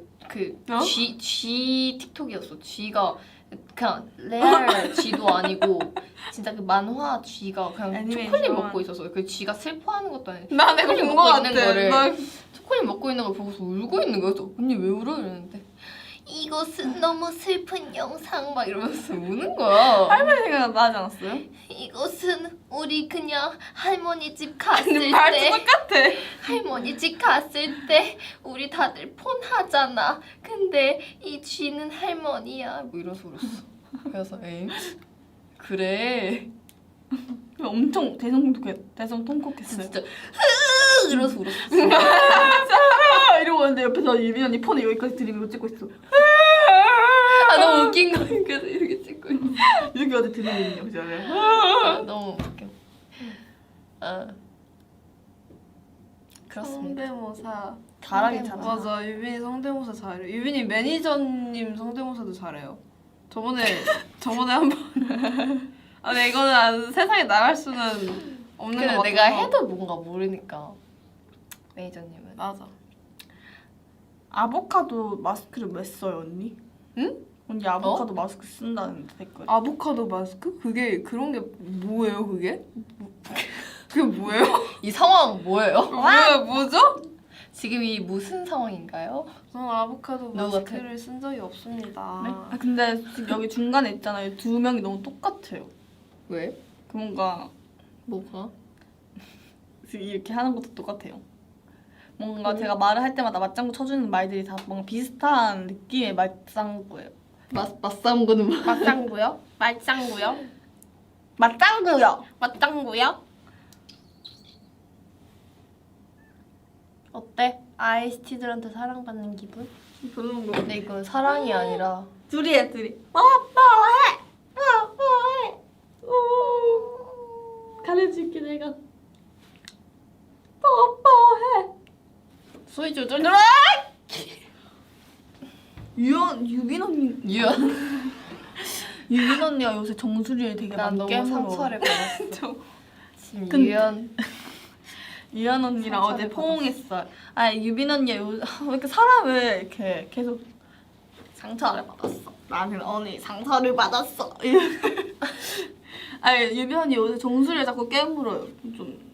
어? G 틱톡이었어. G가 그냥 레알 G도 아니고 진짜 그 만화 G가 그냥 애니메이션. 초콜릿 먹고 있었어. 그 G가 슬퍼하는 것도 아니고 나 내가 초콜릿 본 먹고 거 있는 같아. 거를 나 초콜릿 먹고 있는 걸 보고서 울고 있는 거야. 그래서 언니 왜 울어? 이랬는데 이것은 너무 슬픈 영상 막 이러면서 우는 거야. 할머니 생각나지 않았어요? 이것은 우리 그냥 할머니 집 갔을 말투 때 똑같아. 할머니 집 갔을 때 우리 다들 폰 하잖아. 근데 이 쥐는 할머니야. 뭐 이러면서 울었어. 그래서 그래. 엄청 대성통곡했어요. 진짜 이러면서 울었어. 이러고 있는데 옆에서 유빈 언니 폰을 여기까지 들이밀고 찍고 있어. 아 너무 웃긴 거 그래서 이렇게 찍고 있어. 이렇게 어디 들이밀냐 그죠? 아, 너무 웃겨. 아 그렇습니다. 성대모사. 잘하긴 성대모사. 잘하. 맞아, 유빈이 성대모사 잘해요. 유빈이 매니저님 성대모사도 잘해요. 저번에 한 번. 아, 근데 이거는 세상에 나갈 수는 없는 것 근데 같아서. 내가 해도 뭔가 모르니까 매니저님은. 맞아. 아보카도 마스크를 왜 써요 언니? 응? 언니 아보카도 마스크 쓴다는데 댓글. 아보카도 마스크? 그게 그런 게 뭐예요, 그게? 그게 뭐예요? 이 상황 뭐예요? 뭐죠? 지금 이 무슨 상황인가요? 저는 아보카도 누구 마스크를 쓴 적이 없습니다. 네? 아 근데 지금 여기 중간에 있잖아요. 두 명이 너무 똑같아요. 왜? 그 뭔가 뭐가? 지금 이렇게 하는 것도 똑같아요. 뭔가 제가 말을 할 때마다 맞장구 쳐주는 말들이 다 뭔가 비슷한 느낌의 맞장구예요. 맞싸움구는 뭐? 맞장구요? 말짱구요? 맞장구요. 맞장구요? 어때? 아이스티들한테 사랑받는 기분? 별로인 거. 근데 이건 사랑이 아니라 둘이 해 둘이. 뽀뽀해. 뽀뽀해. 오. 가르칠게 내가. 뽀뽀해. 소리 조절 유빈 언니. 유빈 언니가 요새 정수리를 되게 난 많이 너무 깨물어. 상처를 받았어. 지금 근데- 유연 유연 언니랑 상처를 어제 포옹했어요. 아 유빈 언니가 왜 이렇게 사람을 이렇게 계속 상처를 받았어. 나는 언니 상처를 받았어. 아니 유빈 언니 요새 정수리를 자꾸 깨물어요. 좀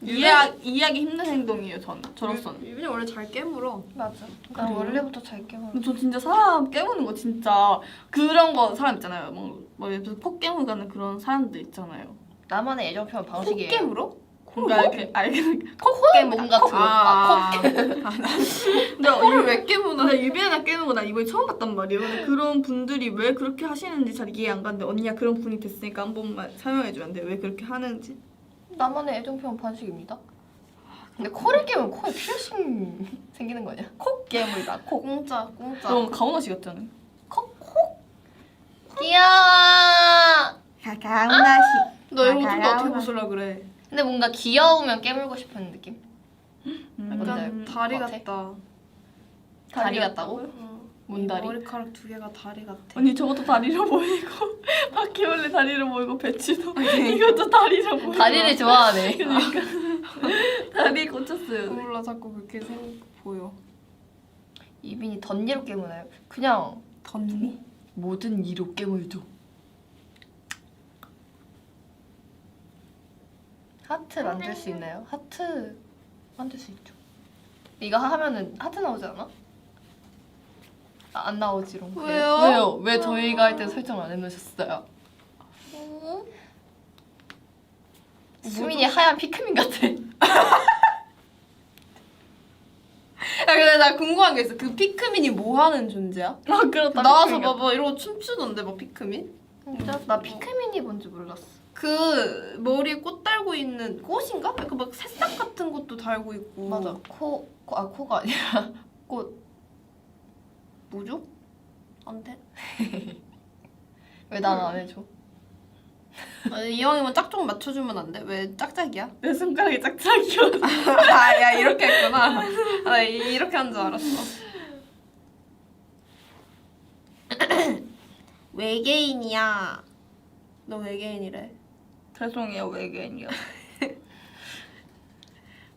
이해하기 힘든 행동이에요. 저로서는. 유빈이 원래 잘 깨물어. 맞아. 난 원래부터 잘 깨물. 근데 저 진짜 사람 깨무는 거 진짜 그런 거 사람 있잖아요. 뭐 옆에서 폭 깨물고 가는 그런 사람들 있잖아요. 나만의 애정 표현 방식이에요. 깨물어? 그러니까 이렇게 콧게 뭔가 들었다. 콧게. 근데 코를 왜 깨무나? 나 유빈 언니 깨는 거 나 이번에 처음 봤단 말이에요. 근데 그런 분들이 왜 그렇게 하시는지 잘 이해 안 가는데 언니가 그런 분이 됐으니까 한 번만 설명해주면 안 돼요? 왜 그렇게 하는지? 나만의 애정 표현 방식입니다. 근데 코를 깨면 코에 피어싱 생기는 거 아니야? 콕 깨물다 콕. 공짜. 너무 가오나 씨 같잖아요. 귀여워. 가오나 씨. 너 이런 거 아, 좀 더 어떻게 가오나. 벗으려 그래? 근데 뭔가 귀여우면 깨물고 싶은 느낌? 약간 뭔지 다리 알 것 같아? 같다. 다리 같다고? 어. 뭔 다리? 머리카락 두 개가 다리 같아. 언니 저것도 다리로 보이고 바퀴벌레 다리로 보이고 배추도 이것도 다리로 보이고 다리를 좋아하네. 다리 꽂혔어요. 몰라, 자꾸 그렇게 보여. 이빈이 덧니로 깨무나요? 그냥 덧니? 모든 이로 깨물죠. 하트 만들 수 있나요? 하트 만들 수 있죠. 이거 하면은 하트 나오지 않아? 아, 안 나오지롱. 왜요? 왜요? 왜 저희가 할 때 설정 안 해놓으셨어요? 수민이 하얀 피크민 같아. 야, 근데 나 궁금한 게 있어. 그 피크민이 뭐 하는 존재야? 아 그렇다. 나와서 봐봐, 이러고 춤추던데 막 피크민? 진짜? 나 피크민이 뭔지 몰랐어. 그 머리에 꽃 달고 있는 꽃인가? 약간 막 새싹 같은 것도 달고 있고. 맞아. 코가 아니라 꽃. 뭐죠? 안 돼. 왜 난 안 해줘? 아니, 이왕이면 짝 좀 맞춰주면 안 돼? 왜 짝짝이야? 내 손가락이 짝짝이야. 아, 야, 이렇게 했구나. 아, 나 이렇게 한 줄 알았어. 외계인이야. 너 외계인이래. 죄송해요 외계인이요.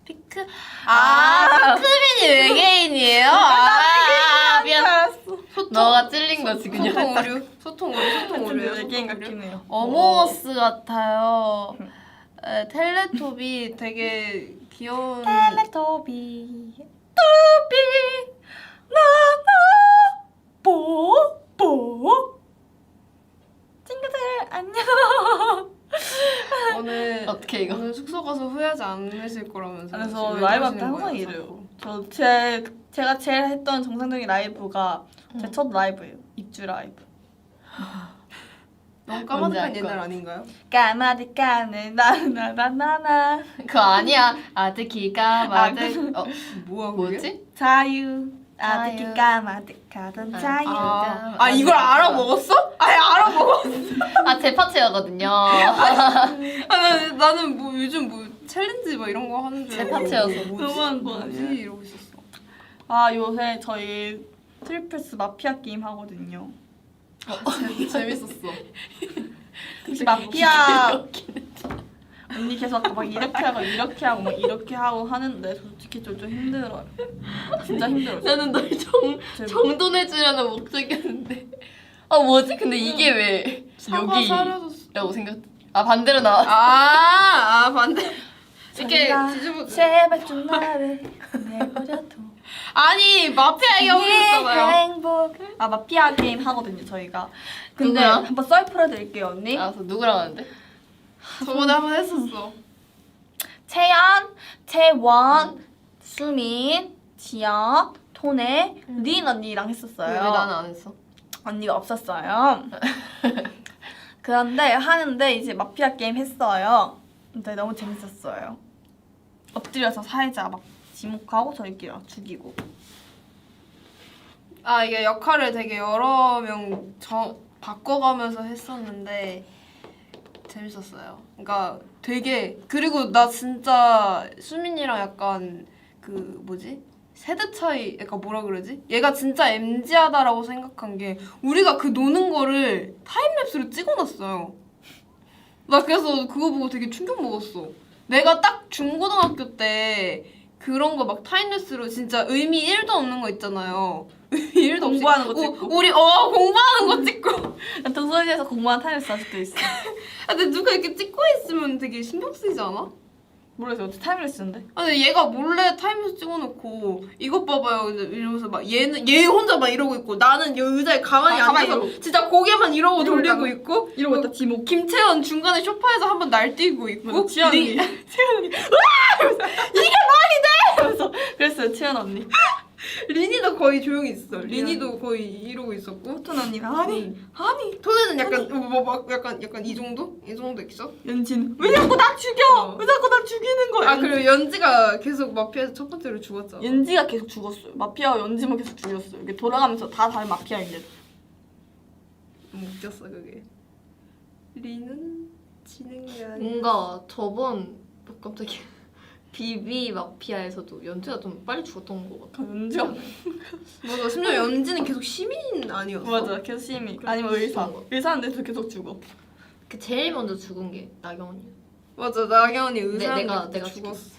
피크. 피크민이 외계인이에요? 미안. 알았어. 너가 찔린 거지 그냥. 소통 오류. 외계인 같긴 해요. 어몽어스 같아요. 텔레토비 되게 귀여운. 텔레토비 나나 뽀뽀 친구들 안녕. 어떻게 이거? 오늘 숙소 가서 후회하지 않으실 거라면서. 그래서 왜 라이브 할 그러시는 때 항상 거예요, 이래요. 자꾸? 제가 제일 했던 정상적인 라이브가 제 첫 라이브예요. 입주 라이브. 너무 뭔지 까마득한 알 옛날 거. 아닌가요? 까마득하네 나나나나나 그거 아니야. 아득히 까마득. 뭐야 그게? 뭐지? 자유 아득히 자유. 까마득하던 자유 아 이걸 알아먹었어? 아니 알아먹었어. 제 파트였거든요. 나는 뭐 요즘 뭐 챌린지 막 이런 거 하는 줄 제 알고 파트여서. 너무한 거 뭐지 아니야? 이러고 있었어. 아 요새 저희 트리플스 마피아 게임 하거든요. 재밌었어. 혹시 마피아 언니 계속 아까 막 이렇게 하고 이렇게 하고 막 이렇게 하고 하는데 솔직히 좀 힘들어요. 진짜 힘들어요. 나는 널 제발. 정돈해주려는 목적이었는데. 뭐지? 근데 이게 왜 사과 여기라고 사라졌어. 생각? 반대로 나왔어. 아 반대. 이렇게 자기가 뒤집어. 제발 좀 나를 내버려둬. 아니 마피아 얘기하고 있었잖아요. 행복. 아 마피아 게임 하거든요 저희가. 근데 누구랑? 한번 썰 풀어드릴게요 언니. 알았어. 누구랑 하는데? 저번에 한번 했었어. 채연, 채원, 수민, 지연, 토네, 린 언니랑 했었어요. 왜 나는 안 했어? 언니가 없었어요. 그런데 하는데 이제 마피아 게임 했어요. 근데 너무 재밌었어요. 엎드려서 사회자 막 지목하고 저희끼리 막 죽이고. 아 이게 역할을 되게 여러 명 바꿔가면서 했었는데 재밌었어요. 그러니까 되게 그리고 나 진짜 수민이랑 약간 그 뭐지? 세대 차이 약간 뭐라 그러지? 얘가 진짜 MZ하다라고 생각한 게 우리가 그 노는 거를 타임랩스로 찍어놨어요. 나 그래서 그거 보고 되게 충격 먹었어. 내가 딱 중고등학교 때 그런 거 막 타임랩스로 진짜 의미 1도 없는 거 있잖아요. 의미 1도 없이 공부하는 거 찍고. 우리 공부하는 거 찍고. 동서에서 공부한 타임스 아직도 있어. 근데 누가 이렇게 찍고 있으면 되게 신경 쓰이지 않아? 모르겠어요. 어떻게 타임레스인데? 근데 얘가 몰래 타임랩스 찍어놓고 이것 봐봐요 이러면서 막 얘 혼자 막 이러고 있고 나는 여 의자에 가만히 가만히 앉아서 이러고. 진짜 고개만 이러고 이러고 돌리고 있다가. 있고 이러고 있다 지목. 김채연 중간에 소파에서 한번 날뛰고 있고 맞아, 지연이. 리- 그래서 그랬어요 채연 언니. 리니도 거의 조용히 있어. 리니도 거의 이러고 있었고 토네 언니가 아니 토네는 약간 막 약간 이 정도? 이 정도 있어? 연진 왜 자꾸 나 죽여? 어. 왜 자꾸 나 죽이는 거야? 아 그리고 연지가 계속 마피아에서 첫 번째로 죽었잖아. 연지가 계속 죽었어요. 마피아와 연지만 계속 죽였어요. 이게 돌아가면서 다 다른 마피아인데. 너무 웃겼어 그게. 리는 지는 게 아니야. 뭔가 저번 깜짝이야. 비비 마피아에서도 연주가 좀 빨리 죽었던 것 같아. 연지가 맞아. 심지어 연지는 계속 시민 아니었어? 맞아 계속 심히 아니면 의사. 그런 거. 의사인데도 계속 죽어. 그 제일 먼저 죽은 게 나경원이야. 맞아. 나경원이 의사인데 내가 그때 죽였어. 죽었어.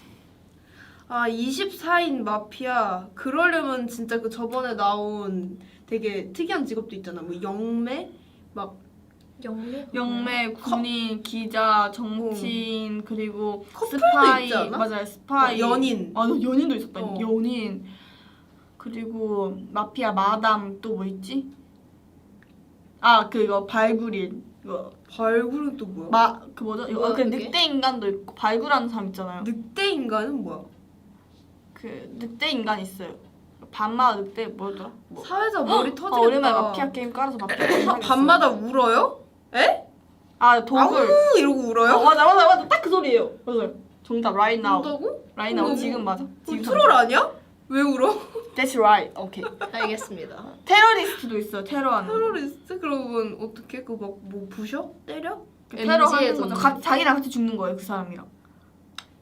아 24인 마피아 그러려면 진짜 그 저번에 나온 되게 특이한 직업도 있잖아. 뭐 영매 막 영매? 영매, 군인, 기자, 정치인 그리고 커플도 스파이 있지 않아? 맞아요 스파이 연인. 아 연인도 있었다. 어. 연인 그리고 마피아 마담 또 뭐 있지? 아 그거 발굴인 그거 발굴은 또 뭐야? 그 뭐죠? 뭐야, 그 그게? 늑대 인간도 있고 발굴하는 사람 있잖아요. 늑대 인간은 뭐야? 그 늑대 인간 있어요. 밤마다 늑대 뭐더라? 뭐. 사회자 머리 터지겠다. 오랜만에 마피아 게임 깔아서 마피아 게임 하겠어요. 밤마다 울어요? 에? 아 독을 아우 이러고 울어요? 맞아 딱 그 소리예요. 맞아요. 정답 right now. 운다고? right now 어머. 지금 맞아. 그럼 지금 트롤 아니야? 왜 울어? That's right. 오케이. 알겠습니다. 테러리스트도 있어요. 테러하는. 테러리스트? 그러면 어떻게? 그거 막 뭐 부셔? 때려? 테러하는 MZ 거죠. 에서는. 자기랑 같이 죽는 거예요. 그 사람이랑.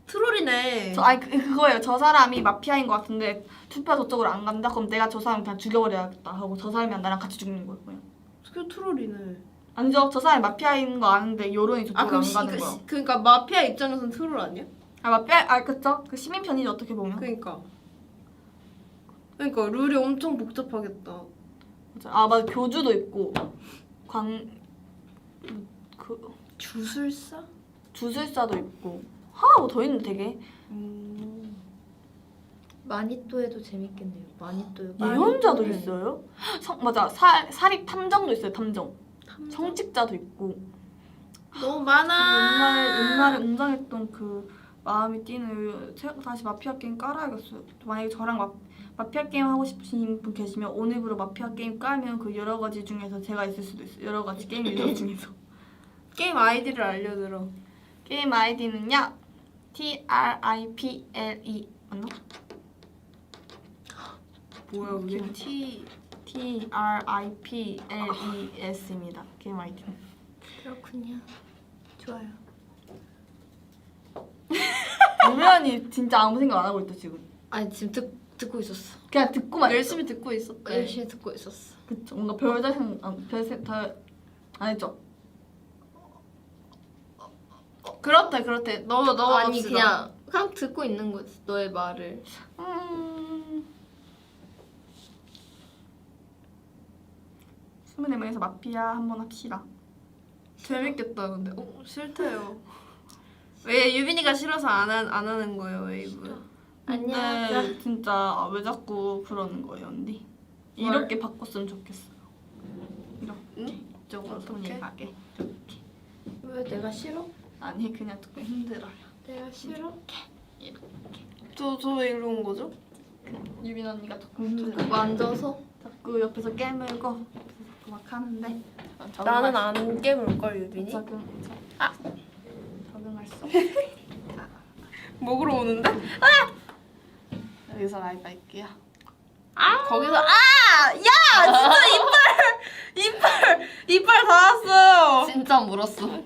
트롤이네. 아니 그거예요. 저 사람이 마피아인 것 같은데 투표 저쪽으로 안 간다. 그럼 내가 저 사람 그냥 죽여버려야겠다 하고 저 사람이랑 나랑 같이 죽는 거예요. 그냥. 그게 트롤이네. 아니죠. 저 사람이 마피아인 거 아는데 여론이 저쪽으로 그럼 안 가는 거야. 그러니까 마피아 입장에서는 트롤 아니야? 아 마피아 그쵸? 그 시민 편이죠 어떻게 보면. 그러니까 룰이 엄청 복잡하겠다. 맞아 교주도 있고 그 주술사? 주술사도 있고 하나 뭐 더 있는데 되게 마니또에도 재밌겠네요. 마니또요. 예언자도 네. 있어요? 맞아 사립 탐정도 있어요. 탐정. 성직자도 있고 너무 많아. 옛날에 웅장했던 그 마음이 뛰는 다시 마피아 게임 깔아야겠어요. 만약에 저랑 마피아 게임 하고 싶으신 분 계시면 오늘부로 마피아 게임 깔면 그 여러 가지 중에서 제가 있을 수도 있어요. 여러 가지 게임 유저 중에서 게임 아이디를 알려들어. 게임 아이디는요. TRIPLE 맞나? 뭐야 그게? TRIPLES입니다. 게임 아이디는. 그렇군요. 좋아요. 유면이 진짜 아무 생각 안 하고 있다 지금. 아니 지금 듣고 있었어. 그냥 듣고만 열심히 듣고 있었대. 열심히 듣고 있었어. 그쵸. 뭔가 별다른 별안 했죠. 그렇대. 너 아니 그냥 듣고 있는 거지 너의 말을. 24명에서 마피아 한번 합시다. 재밌겠다 근데. 싫대요. 왜 유빈이가 싫어서 안 하는 거예요 웨이브? 안녕하세요. 근데 진짜 왜 자꾸 그러는 거예요, 언니? 이렇게 바꿨으면 좋겠어요. 이렇게 이쪽으로 손이 어떡해? 가게. 왜 내가 싫어? 아니 그냥 조금 힘들어요. 내가 싫어? 저왜 일로 온 거죠? 유빈 언니가 조금 힘들어요. 자꾸 만져서. 자꾸 옆에서 깨물고 옆에서 막 하는데 나는 안 깨물 걸 유빈이. 적응할 수 없어. 먹으러 오는데? 여기서 라이브 할게요. 거기서 야 진짜 이빨 닿았어요. 진짜 물었어.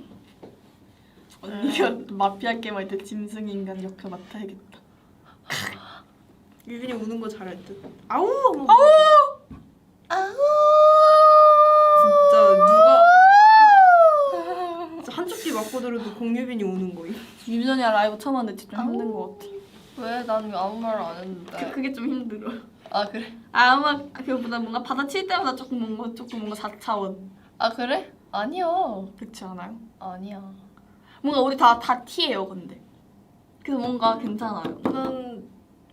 언니가 마피아 게임 할 때 짐승 인간 역할 맡아야겠다. 유빈이 우는 거 잘할 듯. 아우 진짜 누가 진짜 한쪽 귀 막고 들어도 공유빈이 우는 거임. 유빈 언니가 라이브 처음 하는데 진짜 좀 힘든 것 같아. 왜? 난 아무 말 안 했는데. 그게 좀 힘들어. 아 그래? 아마 그보다 뭔가 받아칠 때마다 조금 뭔가 4차원. 아 그래? 아니야. 그렇지 않아요? 아니야. 뭔가 우리 다 T예요, 근데. 그래서 뭔가 괜찮아요. 난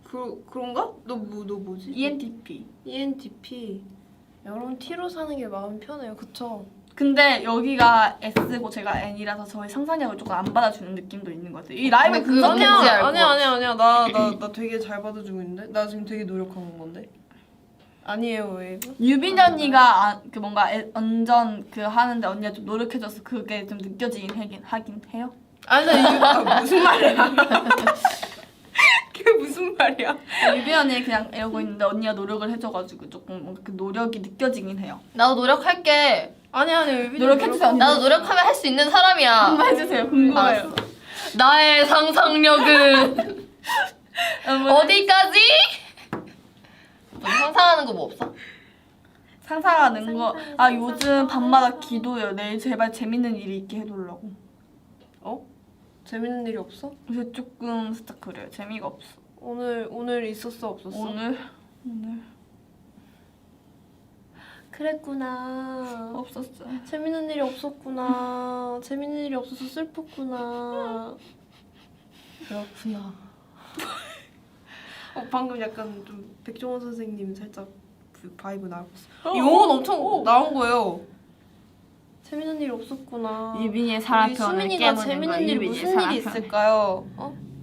그런가? 너 뭐지? ENTP. ENTP. 여러분 T로 사는 게 마음 편해요, 그쵸? 근데 여기가 S고 제가 N이라서 저의 상상력을 조금 안 받아주는 느낌도 있는 것 같아요. 이 라이브 근데 그거 분석해. 뭔지 알 것 같아. 아니야. 나 되게 잘 받아주고 있는데? 나 지금 되게 노력하는 건데? 아니에요, 웨이브? 유빈 언니가 그 뭔가 완전 그 하는데 언니가 좀 노력해줘서 그게 좀 느껴지긴 하긴 해요. 아니, 무슨 말이야? 그게 무슨 말이야? 유빈 언니 그냥 이러고 있는데 언니가 노력을 해줘가지고 조금 뭔가 그 노력이 느껴지긴 해요. 나도 노력할게. 아니, 유빈이 노력해주세요, 언니. 나도 노력하면 할 수 있는 사람이야. 한번 해주세요. 궁금해요. 알았어. 나의 상상력은 어디까지? 너 상상하는 거 뭐 없어? 상상하는 거. 아 요즘 밤마다 기도해요. 내일 제발 재밌는 일이 있게 해달라고. 재밌는 일이 없어? 요새 조금 살짝 그래요. 재미가 없어. 오늘 있었어, 없었어? 오늘 그랬구나. 없었어요. 재밌는 일이 없었구나. 재밌는 일이 없어서 슬펐구나. 그렇구나. 방금 약간 좀 백종원 선생님 살짝 그 바이브 나왔어. 어, 용어는 엄청 나온 거예요. 재밌는 일이 없었구나. 유빈이의 우리 사랑편을 수민이가 깨무는 재밌는 거예요. 일이 유빈이의 무슨 일이 사랑편. 있을까요?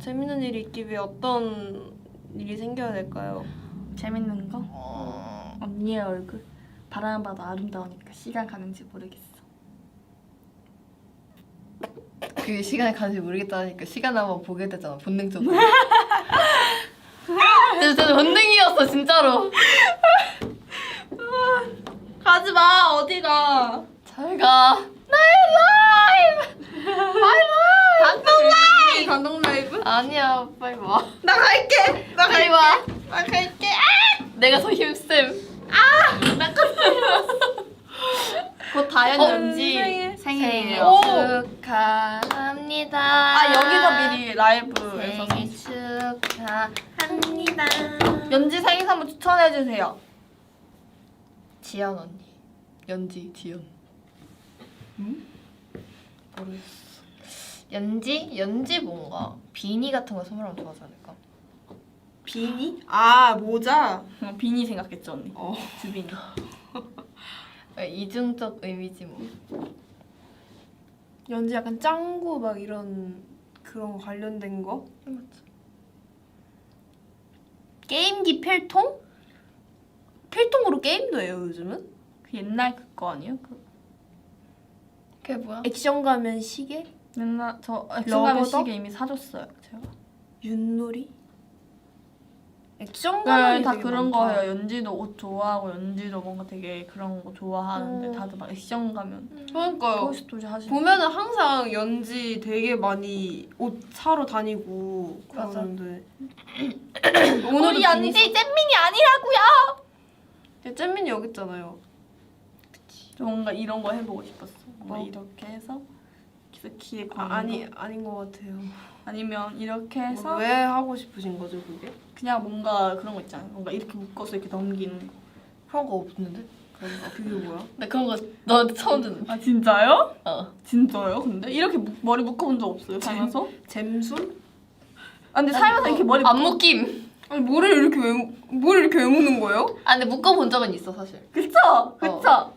재밌는 일이 있기 위해 어떤 일이 생겨야 될까요? 재밌는 거? 언니의 얼굴 바라만 봐도 아름다우니까 시간 가는지 모르겠어. 그 시간이 가는지 모르겠다니까 시간 한번 보게 되잖아 본능적으로. 진짜 본능이었어 진짜로. 가지 마 어디가? 잘 가. 나의 라이브. 단독 라이브? 아니야 빨리 와. 나 갈게. 빨리 와. 나 갈게. 내가 더 힘쌤. 곧 다현 연지 생일이에요. 오! 축하합니다. 아 여기서 미리 라이브에서 생일 축하합니다. 연지 생일 선물 추천해 주세요. 지연 언니. 연지 지연. 응? 모르겠어. 연지 뭔가 비니 같은 거 선물하면 좋아하지 않을까? 비니? 아 모자. 비니 생각했죠 언니. 어. 주빈이. 이중적 의미지 뭐. 연지 약간 짱구 막 이런 그런 거 관련된 거? 맞지. 게임기 필통? 필통으로 게임도 해요 요즘은? 그 옛날 그거 아니에요? 그게 뭐야? 액션 가면 시계? 맨날 저 액션가면 러버덕? 시계 이미 사줬어요. 제가. 윷놀이? 액션 가면 네, 다 그런 거예요. 연지도 옷 좋아하고 연지도 뭔가 되게 그런 거 좋아하는데 다들 막 액션 가면 그러니까요. 토이스토리 하시고 보면은 항상 연지 되게 많이 옷 사러 다니고 맞아. 그러는데 우리 연지 잼민이 아니라고요. 잼민이 여기 있잖아요. 저 뭔가 이런 거 해보고 싶었어. 뭔가 뭐? 이렇게 해서 키에 거는 아닌 것 같아요. 아니면 이렇게 해서 왜 하고 싶으신 거죠 그게? 그냥 뭔가 그런 거 있잖아요. 뭔가 이렇게 묶어서 이렇게 넘기는 거. 그런 거 없는데? 그게 뭐야? 나 그런 거 너한테 처음 듣는. 아 진짜요? 어. 진짜요? 근데 이렇게 머리 묶어본 적 없어요 살면서? 잼순? 아 근데 살면서 이렇게 머리 안 묶임. 아니 머리를 이렇게 왜 묶는 거예요? 아 근데 묶어본 적은 있어 사실. 그쵸? 그쵸?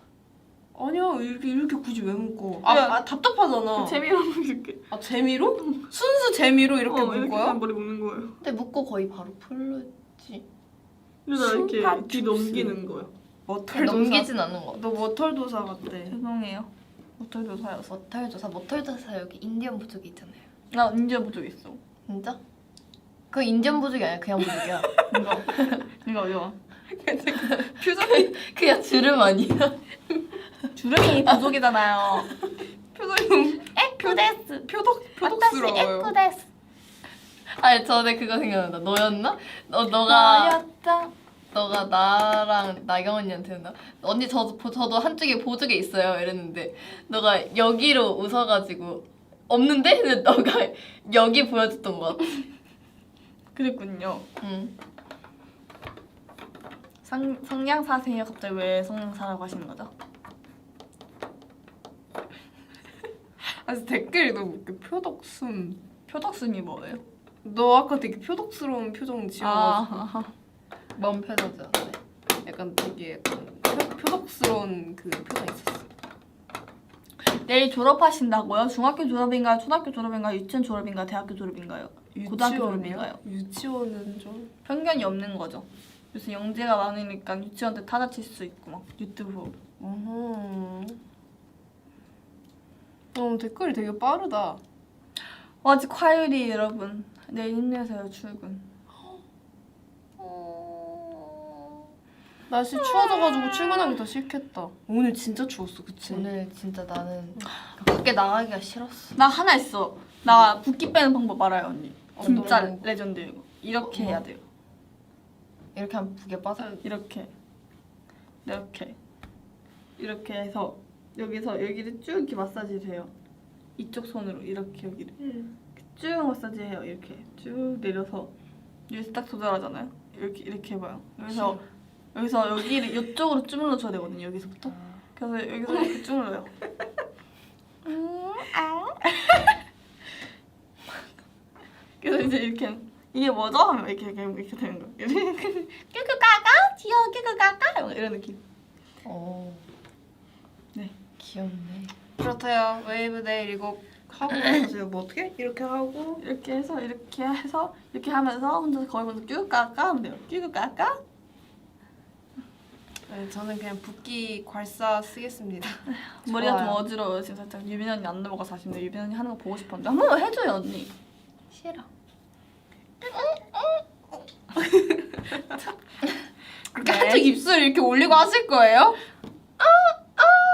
아니야 이렇게 굳이 왜 묶어? 야, 답답하잖아. 재미로 이렇게 재미로? 순수 재미로 이렇게 묶어요? 그냥 머리 묶는 거예요. 근데 묶고 거의 바로 풀르지. 그래서 이렇게 순파 뒤 주스. 넘기는 거예요. 머털도사. 넘기진 않는 거 같아. 너 머털도사 같대. 죄송해요. 모텔도 사였어. 모털도사 여기 인디언 부족이 있잖아요. 나 인디언 부족 있어. 진짜? 그 인디언 부족이 아니야 그냥 부족이야. 이거 표정이 그냥 주름 아니야? 주름이 부족이잖아요. 표정이 에쿠데스. 표독스러워요. 에쿠데스. 아니 전에 그거 생각난다. 너였나? 너가 나였다. 너가 나랑 나경 언니한테 했나? 언니 저도 한쪽에 보조개 있어요 이랬는데 너가 여기로 웃어가지고 없는데? 근데 너가 여기 보여줬던 것 같아. 그랬군요. 응. 성냥 사세요. 갑자기 왜 성냥 사라고 하시는 거죠? 그래서 댓글이 너무 웃겨. 표독순. 표덕순이 뭐예요? 너 아까 되게 표독스러운 표정 지어가지고 뭔 표정이지 않네. 약간 되게 표독스러운 그 표정 있었어. 내일 졸업하신다고요? 중학교 졸업인가요? 초등학교 졸업인가요? 유치원 졸업인가요? 대학교 졸업인가요? 고등학교 졸업인가요? 유치원은 좀 편견이 없는 거죠. 요새 영재가 많으니까 유치원 때 타자 칠 수 있고 막 유튜브. 댓글이 되게 빠르다. 아직 화요일이 여러분. 내일 힘내세요 출근. 날씨 추워져가지고 출근하기 더 싫겠다. 오늘 진짜 추웠어, 그치? 오늘 진짜 나는 밖에 나가기가 싫었어. 나 하나 있어. 나 붓기 빼는 방법 알아요 언니. 진짜 어떤 거? 레전드 이거. 이렇게 해야 돼요. 이렇게 하면 북에 빠져. 이렇게 해서 여기서 여기를 쭉 이렇게 마사지를 해요. 이쪽 손으로 이렇게 여기를 쭉 마사지해요. 이렇게 쭉 내려서 여기서 딱 조절하잖아요. 이렇게 해봐요. 여기서 여기를 이쪽으로 쭉 눌러줘야 되거든요. 여기서부터. 그래서 여기서 이렇게 쭉 눌러요. 그래서 이제 이렇게 이게 뭐죠? 하면 이렇게 되는 거예요. 큐큐까까 귀여워 큐큐까까 이런 느낌. 네. 귀엽네. 그렇다요. 웨이브 내일 이거 하고 가세요. 뭐 어떻게? 이렇게 하고 이렇게 해서 이렇게 하면서 혼자서 거울 보면서 큐까까 하면 돼요. 큐까까. 네, 저는 그냥 붓기 괄사 쓰겠습니다. 머리가 좀 좋아요. 어지러워요. 지금 살짝 유빈 언니 안 넘어가서 아쉽네. 유빈 언니 하는 거 보고 싶었는데 한 번만 해줘요 언니. 싫어. 그렇게 한쪽 입술 이렇게 올리고 하실 거예요?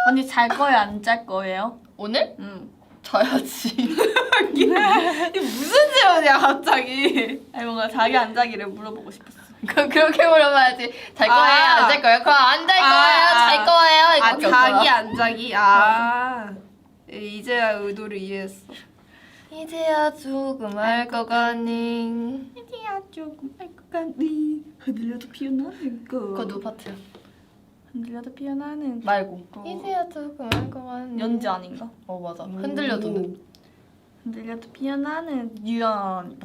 언니 잘 거예요? 안 짤 거예요? 오늘? 자야지. 이게 무슨 질문이야 갑자기? 아니 뭔가 자기 안 자기를 물어보고 싶었어. 그렇게 물어봐야지. 잘 거예요? 안 잘 거예요? 그럼 안 잘 거예요? 잘 거예요? 이거밖에 자기 없잖아. 안 자기. 이제야 의도를 이해했어. 이제야 조금 알 것 같니? 이제야 조금 알 것 같니. 흔들려도 피어나는 거. 그거 누구 파트야? 흔들려도 피어나는 말고. 거. 이제야 조금 알 것 같니? 연지 아닌가? 맞아. 흔들려도는. 흔들려도 피어나는 유연.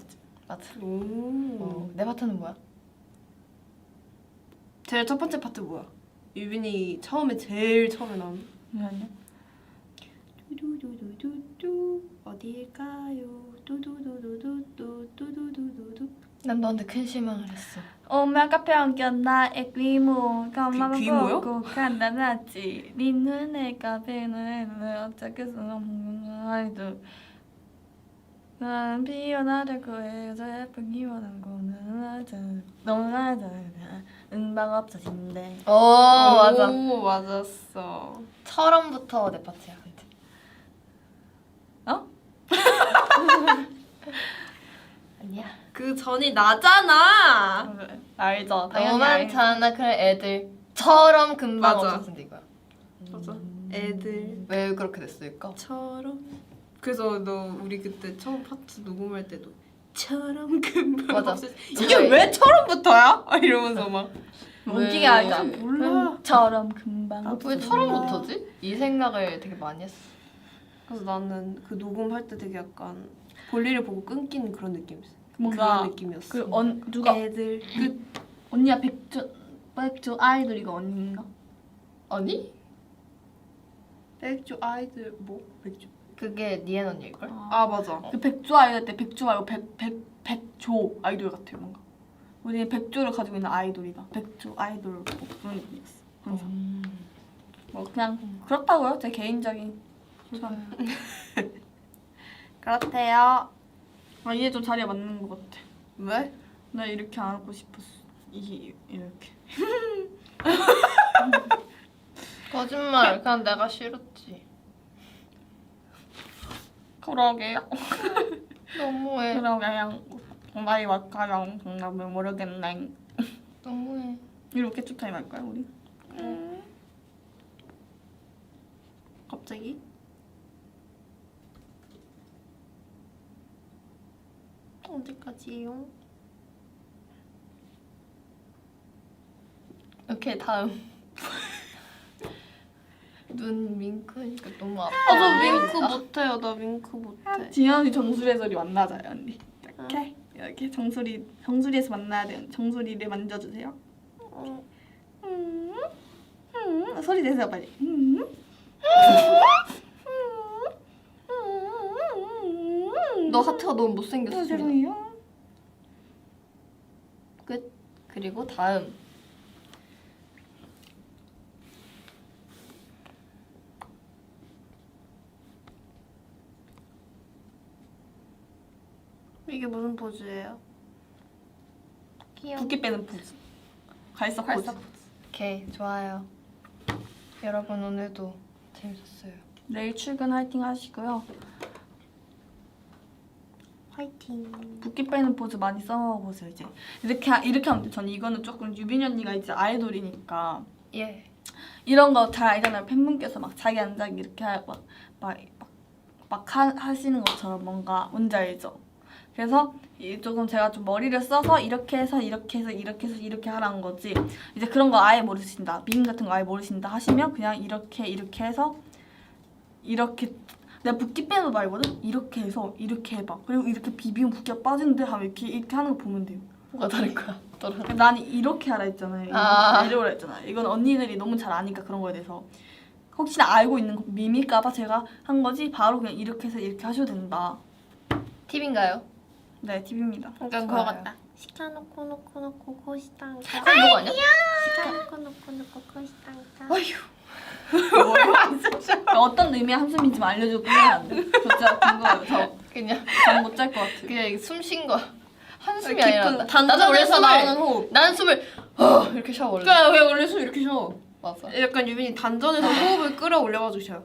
맞아. 오. 내 파트는 뭐야? 제일 첫 번째 파트 뭐야? 유빈이 제일 처음에 나온. 유연이요? 두두두두두두 어디일까요? 두두두두두두 두두두두두. 난 너한테 큰 실망을 했어. 오면 카페한견 나의 귀모 귀모요? 보고 간단하지 네 눈에 카페는 어떻게 쓰는 아이들 난 피어나려고 해 여자 예쁜 기원한 거는 맞아 너무 맞아 음방 없어진대 맞아. 오 맞았어. 처럼부터 내 파트야 근데. 어? 아니야. 그 전이 나잖아. 알죠 당연히 너만 알죠 잘나 그런 애들처럼 금방 맞아. 없어진다 이거야. 맞아. 애들처럼. 왜 그렇게 됐을까? 그래서 너 우리 그때 처음 파트 녹음할 때도 처럼 금방 맞아. 없어지. 이게 왜 처럼부터야? 이러면서 막. 어떻게 왜? 알까 몰라. 처럼 금방 왜 없어진다. 처럼부터지? 이 생각을 되게 많이 했어. 그래서 나는 그 녹음할 때 되게 약간 볼일을 보고 끊기는 그런 느낌이었어. 뭔가 그런 느낌이었어. 누가 애들 언니야 백조 아이돌 이거 언니인가? 아니? 백조 아이들 뭐? 백조? 그게 니엔 언니일걸? 아 맞아. 그 백조 아이돌 때 백조 말고 백조 아이돌 같아요 뭔가. 우리는 백조를 가지고 있는 아이돌이다. 백조 아이돌 뭐 그런 느낌이었어. 항상. 뭐 그냥 그렇다고요. 제 개인적인. 그렇대요. 아 이게 좀 자리에 맞는 것 같아. 왜? 나 이렇게 안 하고 싶었어. 이렇게. 거짓말. 그냥 내가 싫었지. 그러게요. 너무해. 그러게요. 나이 맞가요. 정답을 모르겠네. 너무해. 이렇게 쭉 타임 할까요 우리? 갑자기? 언제까지요? 오케이 다음. 눈 윙크니까 너무 아파. 저 윙크 못해요. 나 윙크 못해. 지연이 정수리 소리 만나자요 언니. 이렇게 정수리에서 만나야 돼요. 정수리를 만져주세요. 소리 내세요 빨리. 너 하트가 너무 못생겼어. 죄송해요. 끝. 그리고 다음. 이게 무슨 포즈예요? 귀여워. 붓기 빼는 포즈. 갈색 포즈. 오케이 좋아요. 여러분 오늘도 재밌었어요. 내일 출근 화이팅 하시고요. 화이팅. 붓기 빼는 포즈 많이 써보세요 이제. 이렇게 하면 돼. 저는 이거는 조금 유빈 언니가 이제 아이돌이니까 예. 이런 거 잘 알잖아요. 팬분께서 막 자기 안자기 이렇게 하시는 것처럼 뭔가 뭔지 알죠? 그래서 조금 제가 좀 머리를 써서 이렇게 해서 이렇게 해서 이렇게 해서 이렇게 하라는 거지. 이제 그런 거 아예 모르신다. 밈 같은 거 아예 모르신다 하시면 그냥 이렇게 해서 이렇게 내가 붓기 빼는 거 말거든? 이렇게 해서 이렇게 해봐. 그리고 이렇게 비비면 붓기가 빠지는데 하면 이렇게 하는 거 보면 돼요. 뭐가 다를 거야? 난 이렇게 하라 했잖아요. 내려오라 했잖아요. 이건 언니들이 너무 잘 아니까 그런 거에 대해서 혹시나 알고 있는 밈일까봐 제가 한 거지. 바로 그냥 이렇게 해서 이렇게 하셔도 된다. 팁인가요? 네, 팁입니다. 약간 그거 같다. 시켜놓고 놓고 고시당가 이거 아니야? 시켜놓고 놓고 고시당가 어떤 의미의 한숨인지 알려주고 끝내면 안 돼? 저 진짜 궁금해요. 그냥 저못 잘 것 같아요. 그냥 숨 쉰 거. 한숨이 깊은 아니라 단전에서 나도 원래 나오는 호흡. 나는 숨을 이렇게 쉬어 원래. 그래 왜 원래 숨 이렇게 쉬어? 맞아. 약간 유빈이 단전에서 호흡을 끌어올려가지고 쉬어요.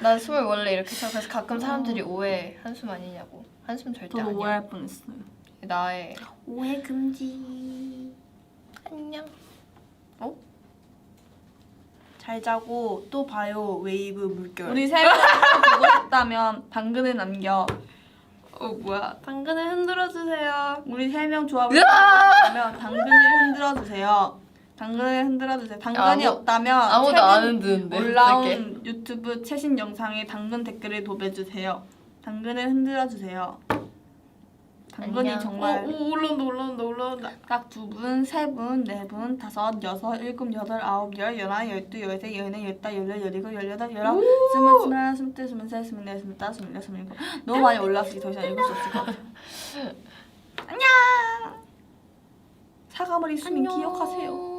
난 숨을 원래 이렇게 쉬어. 그래서 가끔 사람들이 오해 한숨 아니냐고. 한숨 절대 저도 아니야. 오해할 뻔했어요. 나의 오해 금지. 안녕. 잘 자고 또 봐요 웨이브 물결. 우리 세 명 보고 싶다면 당근을 남겨. 뭐야? 당근을 흔들어 주세요. 우리 세 명 조합을 싶다면 당근을 흔들어 주세요. 당근을 흔들어 주세요. 당근이 없다면 아무도 안 흔드는데. 올라온 유튜브 최신 영상에 당근 댓글을 도배주세요. 당근을 흔들어 주세요. 당근이 안녕. 정말 올라온다. 딱 2분, 3분, 4분, 5, 6, 7, 8, 9, 10, 11, 12, 13, 14, 15, 16, 17, 18, 19, 20, 21, 22, 23, 24, 25, 26, 27 너무 많이 올라서 더 이상 읽을 수 없을 것 같아요. 안녕! 사과머리 수민 안녕. 기억하세요.